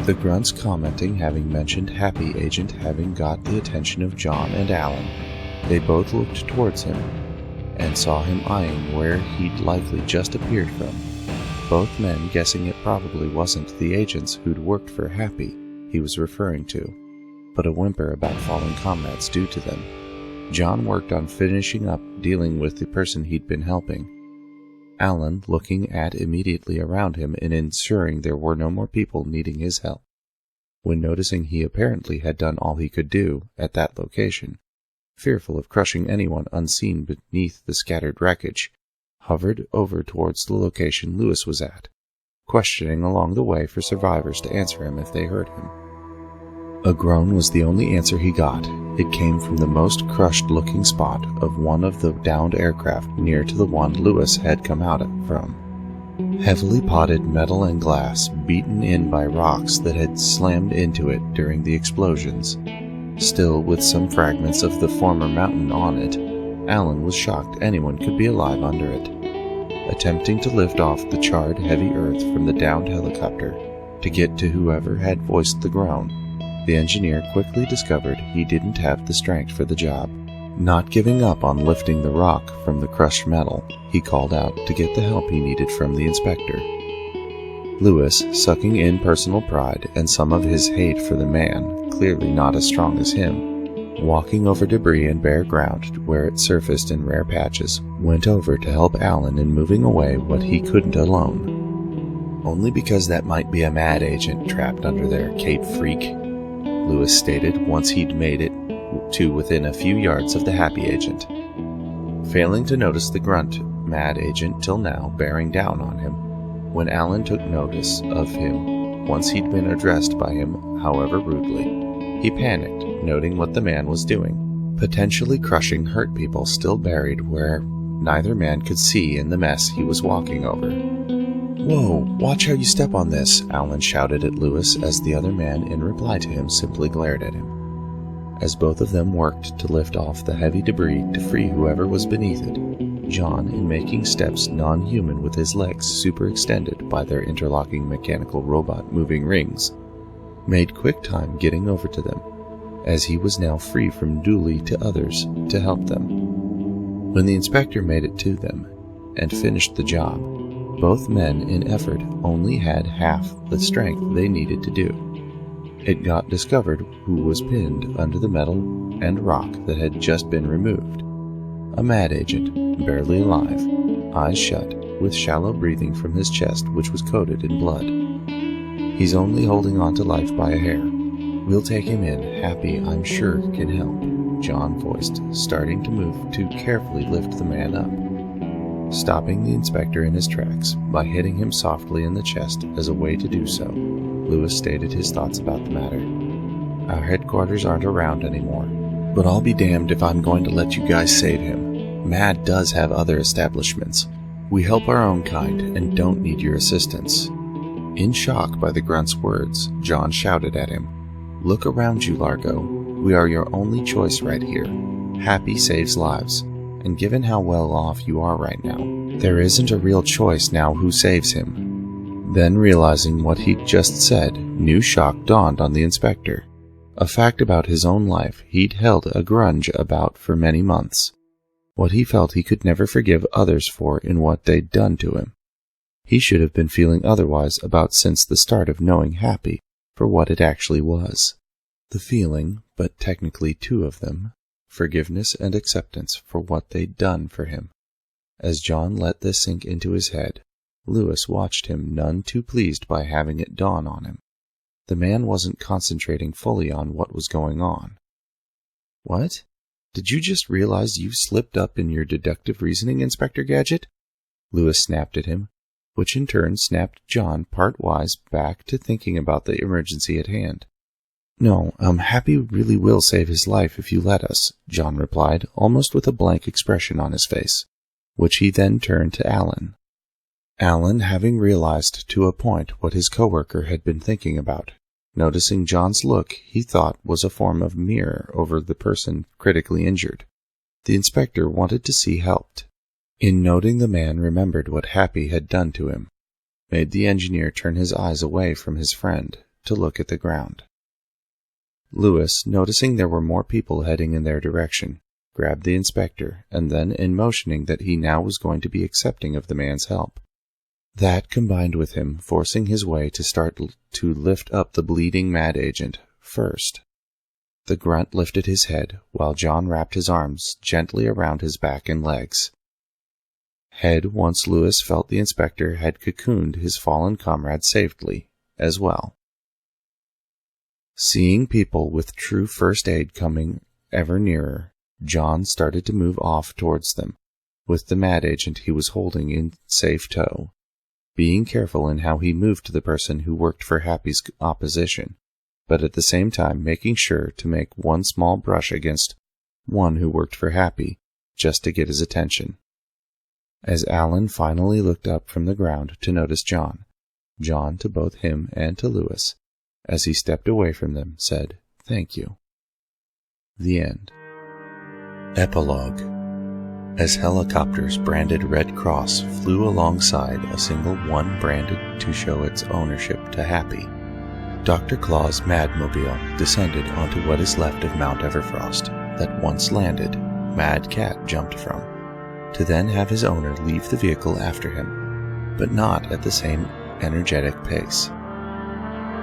The grunts commenting having mentioned Happy Agent having got the attention of John and Alan, they both looked towards him and saw him eyeing where he'd likely just appeared from, both men guessing it probably wasn't the agents who'd worked for Happy he was referring to, but a whimper about fallen comrades due to them. John worked on finishing up dealing with the person he'd been helping, Alan looking at immediately around him and ensuring there were no more people needing his help. When noticing he apparently had done all he could do at that location, fearful of crushing anyone unseen beneath the scattered wreckage, hovered over towards the location Lewis was at, questioning along the way for survivors to answer him if they heard him. A groan was the only answer he got. It came from the most crushed-looking spot of one of the downed aircraft near to the one Lewis had come out from. Heavily potted metal and glass, beaten in by rocks that had slammed into it during the explosions. Still with some fragments of the former mountain on it, Alan was shocked anyone could be alive under it. Attempting to lift off the charred, heavy earth from the downed helicopter to get to whoever had voiced the groan, the engineer quickly discovered he didn't have the strength for the job. Not giving up on lifting the rock from the crushed metal, he called out to get the help he needed from the inspector. Lewis, sucking in personal pride and some of his hate for the man, clearly not as strong as him, walking over debris and bare ground where it surfaced in rare patches, went over to help Alan in moving away what he couldn't alone. "Only because that might be a Mad Agent trapped under there, Cape Freak," Lewis stated once he'd made it to within a few yards of the Happy Agent. Failing to notice the grunt Mad Agent till now bearing down on him, when Alan took notice of him once he'd been addressed by him, however rudely, he panicked, noting what the man was doing, potentially crushing hurt people still buried where neither man could see in the mess he was walking over. "Whoa, watch how you step on this," Alan shouted at Lewis as the other man, in reply to him, simply glared at him. As both of them worked to lift off the heavy debris to free whoever was beneath it, John, in making steps non-human with his legs super extended by their interlocking mechanical robot moving rings, made quick time getting over to them, as he was now free from Dooley to others to help them. When the inspector made it to them and finished the job, both men in effort only had half the strength they needed to do. It got discovered who was pinned under the metal and rock that had just been removed. A Mad Agent, barely alive, eyes shut, with shallow breathing from his chest which was coated in blood. "He's only holding on to life by a hair. We'll take him in. Happy, I'm sure, can help," John voiced, starting to move to carefully lift the man up. Stopping the inspector in his tracks by hitting him softly in the chest as a way to do so, Lewis stated his thoughts about the matter. Our headquarters aren't around anymore, but I'll be damned if I'm going to let you guys save him. MAD does have other establishments. We help our own kind and don't need your assistance. In shock by the grunt's words, John shouted at him, "Look around you, Largo. We are your only choice right here. Happy saves lives, and given how well off you are right now, there isn't a real choice now who saves him." Then, realizing what he'd just said, new shock dawned on the inspector. A fact about his own life he'd held a grudge about for many months. What he felt he could never forgive others for in what they'd done to him. He should have been feeling otherwise about since the start of knowing Happy for what it actually was. The feeling, but technically two of them, forgiveness and acceptance for what they'd done for him. As John let this sink into his head, Lewis watched him, none too pleased by having it dawn on him. The man wasn't concentrating fully on what was going on. "What? Did you just realize you slipped up in your deductive reasoning, Inspector Gadget?" Lewis snapped at him, which in turn snapped John part-wise back to thinking about the emergency at hand. "No, Happy really will save his life if you let us," John replied, almost with a blank expression on his face, which he then turned to Alan. Alan, having realized to a point what his coworker had been thinking about, noticing John's look he thought was a form of mirror over the person critically injured, the inspector wanted to see helped. In noting the man remembered what Happy had done to him, made the engineer turn his eyes away from his friend to look at the ground. Lewis, noticing there were more people heading in their direction, grabbed the inspector, and then, in motioning that he now was going to be accepting of the man's help. That, combined with him forcing his way to start to lift up the bleeding MAD agent first. The grunt lifted his head, while John wrapped his arms gently around his back and legs. Head, once Lewis felt the inspector had cocooned his fallen comrade safely, as well. Seeing people with true first aid coming ever nearer, John started to move off towards them, with the MAD agent he was holding in safe tow, being careful in how he moved to the person who worked for Happy's opposition, but at the same time making sure to make one small brush against one who worked for Happy, just to get his attention. As Alan finally looked up from the ground to notice John to both him and to Lewis, as he stepped away from them, said, "Thank you." The end. Epilogue. As helicopters branded Red Cross flew alongside a single one branded to show its ownership to Happy, Dr. Claw's Madmobile descended onto what is left of Mount Everfrost that once landed, Mad Cat jumped from, to then have his owner leave the vehicle after him, but not at the same energetic pace.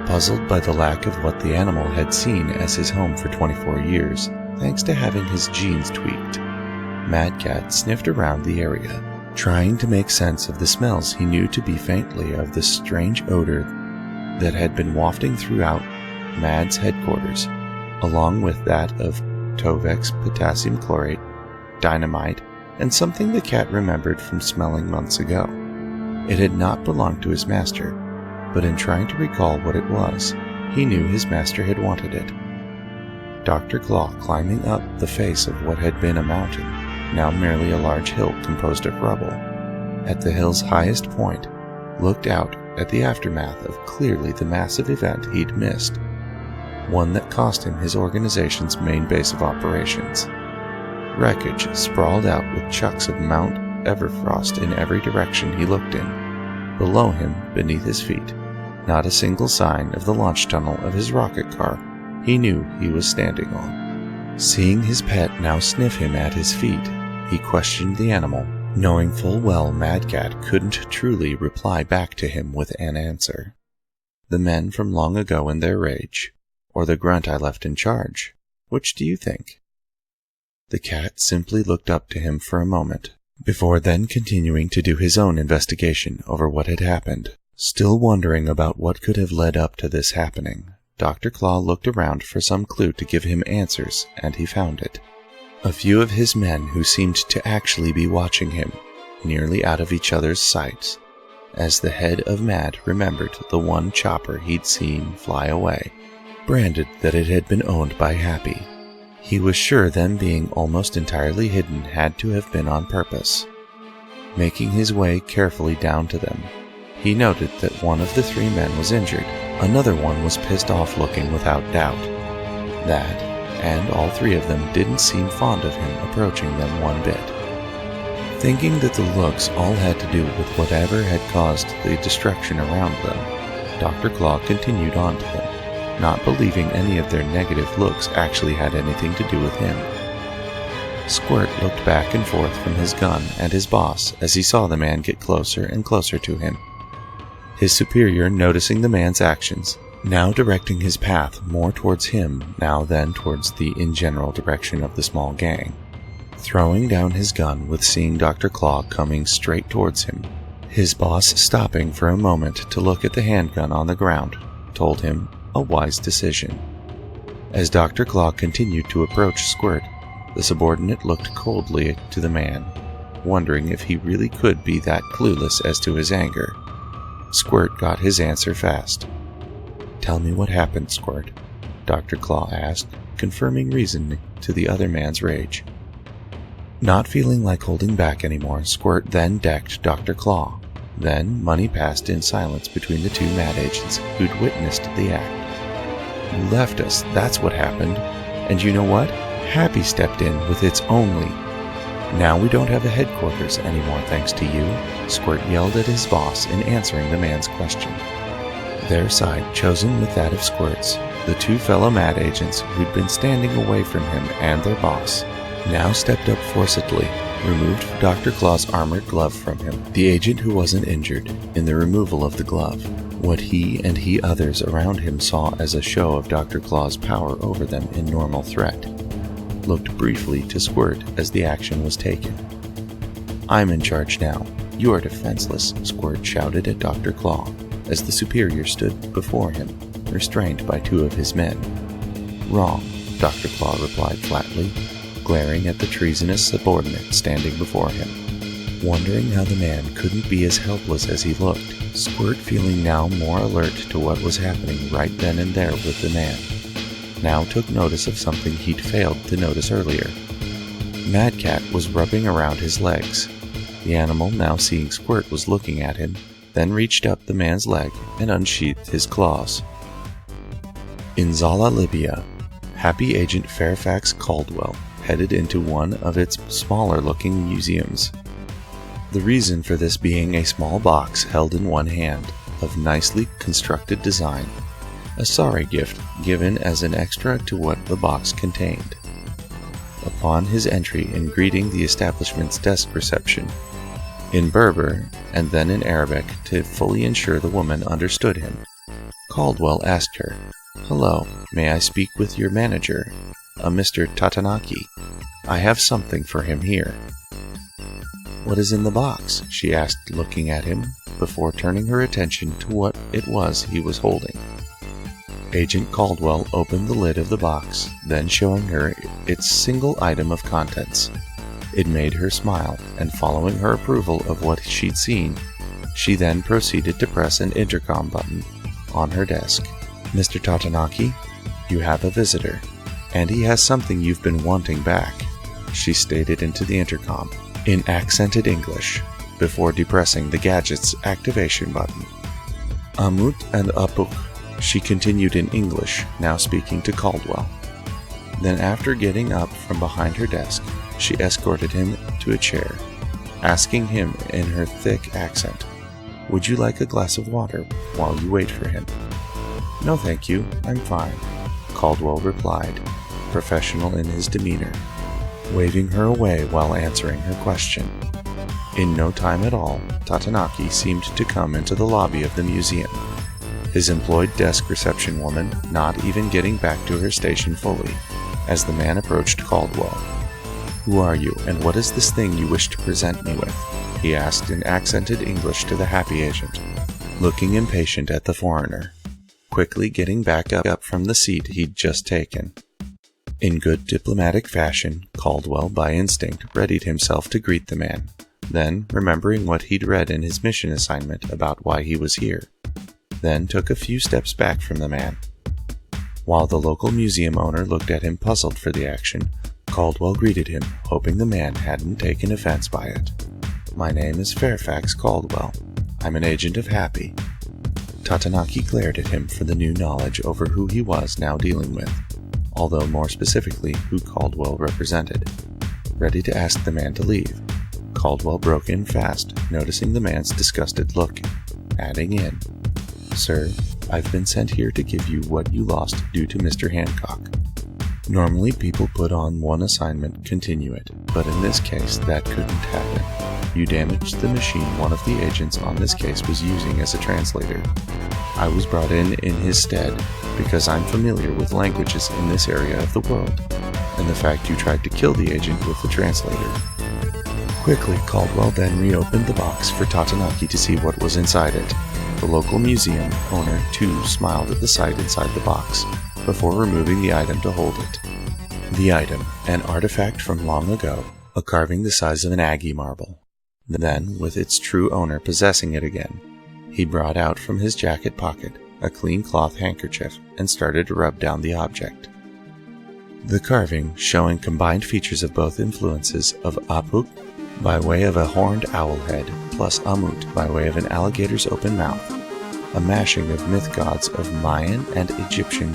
Puzzled by the lack of what the animal had seen as his home for 24 years, thanks to having his genes tweaked, Mad Cat sniffed around the area, trying to make sense of the smells he knew to be faintly of the strange odor that had been wafting throughout Mad's headquarters, along with that of Tovex potassium chlorate, dynamite, and something the cat remembered from smelling months ago. It had not belonged to his master, but in trying to recall what it was, he knew his master had wanted it. Dr. Claw, climbing up the face of what had been a mountain, now merely a large hill composed of rubble, at the hill's highest point, looked out at the aftermath of clearly the massive event he'd missed, one that cost him his organization's main base of operations. Wreckage sprawled out with chunks of Mount Everfrost in every direction he looked in. Below him, beneath his feet, not a single sign of the launch tunnel of his rocket car he knew he was standing on. Seeing his pet now sniff him at his feet, he questioned the animal, knowing full well Mad Cat couldn't truly reply back to him with an answer. The men from long ago in their rage, or the grunt I left in charge, which do you think? The cat simply looked up to him for a moment, before then continuing to do his own investigation over what had happened. Still wondering about what could have led up to this happening, Dr. Claw looked around for some clue to give him answers, and he found it. A few of his men who seemed to actually be watching him, nearly out of each other's sights, as the head of Mad remembered the one chopper he'd seen fly away, branded that it had been owned by Happy. He was sure them being almost entirely hidden had to have been on purpose. Making his way carefully down to them, he noted that one of the three men was injured. Another one was pissed off looking without doubt. That, and all three of them didn't seem fond of him approaching them one bit. Thinking that the looks all had to do with whatever had caused the destruction around them, Dr. Claw continued on to them, not believing any of their negative looks actually had anything to do with him. Squirt looked back and forth from his gun and his boss as he saw the man get closer and closer to him. His superior, noticing the man's actions, now directing his path more towards him now than towards the in general direction of the small gang. Throwing down his gun with seeing Dr. Claw coming straight towards him, his boss stopping for a moment to look at the handgun on the ground, told him a wise decision. As Dr. Claw continued to approach Squirt, the subordinate looked coldly to the man, wondering if he really could be that clueless as to his anger. Squirt got his answer fast. "Tell me what happened, Squirt," Dr. Claw asked, confirming reason to the other man's rage. Not feeling like holding back anymore, Squirt then decked Dr. Claw. Then money passed in silence between the two Mad agents who'd witnessed the act. "You left us, that's what happened. And you know what? Happy stepped in with its only. Now we don't have a headquarters anymore thanks to you," Squirt yelled at his boss in answering the man's question. Their side chosen with that of Squirt's, the two fellow Mad agents who'd been standing away from him and their boss, now stepped up forcibly, removed Dr. Claw's armored glove from him, the agent who wasn't injured, in the removal of the glove. What he and others around him saw as a show of Dr. Claw's power over them in normal threat, looked briefly to Squirt as the action was taken. "I'm in charge now. You are defenseless," Squirt shouted at Dr. Claw, as the superior stood before him, restrained by two of his men. "Wrong," Dr. Claw replied flatly, glaring at the treasonous subordinate standing before him. Wondering how the man couldn't be as helpless as he looked, Squirt feeling now more alert to what was happening right then and there with the man, now took notice of something he'd failed to notice earlier. Mad Cat was rubbing around his legs. The animal, now seeing Squirt was looking at him, then reached up the man's leg and unsheathed his claws. In Zala, Libya, Happy Agent Fairfax Caldwell headed into one of its smaller-looking museums. The reason for this being a small box held in one hand, of nicely constructed design, a sorry gift given as an extra to what the box contained. Upon his entry and greeting the establishment's desk reception, in Berber and then in Arabic to fully ensure the woman understood him, Caldwell asked her, "Hello, may I speak with your manager, a Mr. Tatanaki? I have something for him here." "What is in the box?" she asked, looking at him, before turning her attention to what it was he was holding. Agent Caldwell opened the lid of the box, then showing her its single item of contents. It made her smile, and following her approval of what she'd seen, she then proceeded to press an intercom button on her desk. "Mr. Tatanaki, you have a visitor, and he has something you've been wanting back," she stated into the intercom, in accented English, before depressing the gadget's activation button. "Amut and Apuk," she continued in English, now speaking to Caldwell. Then after getting up from behind her desk, she escorted him to a chair, asking him in her thick accent, "Would you like a glass of water while you wait for him?" "No thank you, I'm fine," Caldwell replied, professional in his demeanor, waving her away while answering her question. In no time at all, Tatanaki seemed to come into the lobby of the museum, his employed desk reception woman not even getting back to her station fully, as the man approached Caldwell. "Who are you, and what is this thing you wish to present me with?" he asked in accented English to the Happy Agent, looking impatient at the foreigner, quickly getting back up from the seat he'd just taken. In good diplomatic fashion, Caldwell, by instinct, readied himself to greet the man, then remembering what he'd read in his mission assignment about why he was here, then took a few steps back from the man. While the local museum owner looked at him puzzled for the action, Caldwell greeted him, hoping the man hadn't taken offense by it. "My name is Fairfax Caldwell. I'm an agent of Happy." Tatanaki glared at him for the new knowledge over who he was now dealing with, although more specifically who Caldwell represented. Ready to ask the man to leave, Caldwell broke in fast, noticing the man's disgusted look, adding in, "Sir, I've been sent here to give you what you lost due to Mr. Hancock." Normally people put on one assignment, continue it, but in this case that couldn't happen. You damaged the machine one of the agents on this case was using as a translator. I was brought in his stead because I'm familiar with languages in this area of the world, and the fact you tried to kill the agent with the translator. Quickly, Caldwell then reopened the box for Tatanaki to see what was inside it. The local museum owner, too, smiled at the sight inside the box, before removing the item to hold it. The item, an artifact from long ago, a carving the size of an Aggie marble. Then, with its true owner possessing it again, he brought out from his jacket pocket a clean cloth handkerchief and started to rub down the object. The carving, showing combined features of both influences of Apuk by way of a horned owl head, plus Amut by way of an alligator's open mouth, a mashing of myth gods of Mayan and Egyptian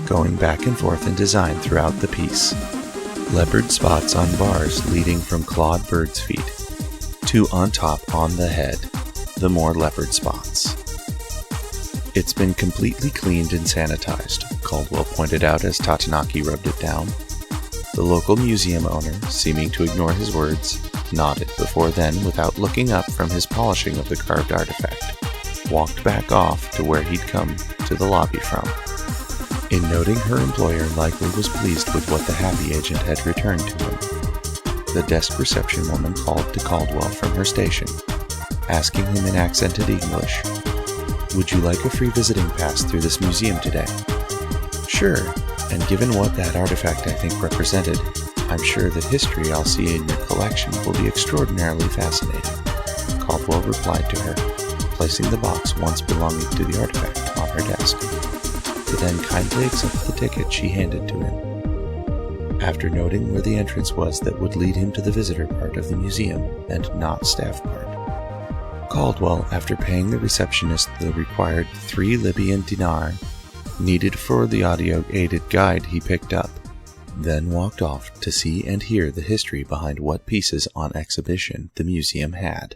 going back and forth in design throughout the piece. Leopard spots on bars leading from clawed bird's feet to on top on the head, the more leopard spots. "It's been completely cleaned and sanitized," Caldwell pointed out as Tatanaki rubbed it down. The local museum owner, seeming to ignore his words, nodded before then, without looking up from his polishing of the carved artifact, walked back off to where he'd come to the lobby from. In noting her employer likely was pleased with what the Happy agent had returned to him, the desk reception woman called to Caldwell from her station, asking him in accented English, "Would you like a free visiting pass through this museum today?" "Sure, and given what that artifact I think represented, I'm sure that history I'll see in your collection will be extraordinarily fascinating," Caldwell replied to her, placing the box once belonging to the artifact on her desk. He then kindly accepted the ticket she handed to him. After noting where the entrance was that would lead him to the visitor part of the museum and not staff part, Caldwell, after paying the receptionist the required 3 Libyan dinar needed for the audio-aided guide he picked up, then walked off to see and hear the history behind what pieces on exhibition the museum had.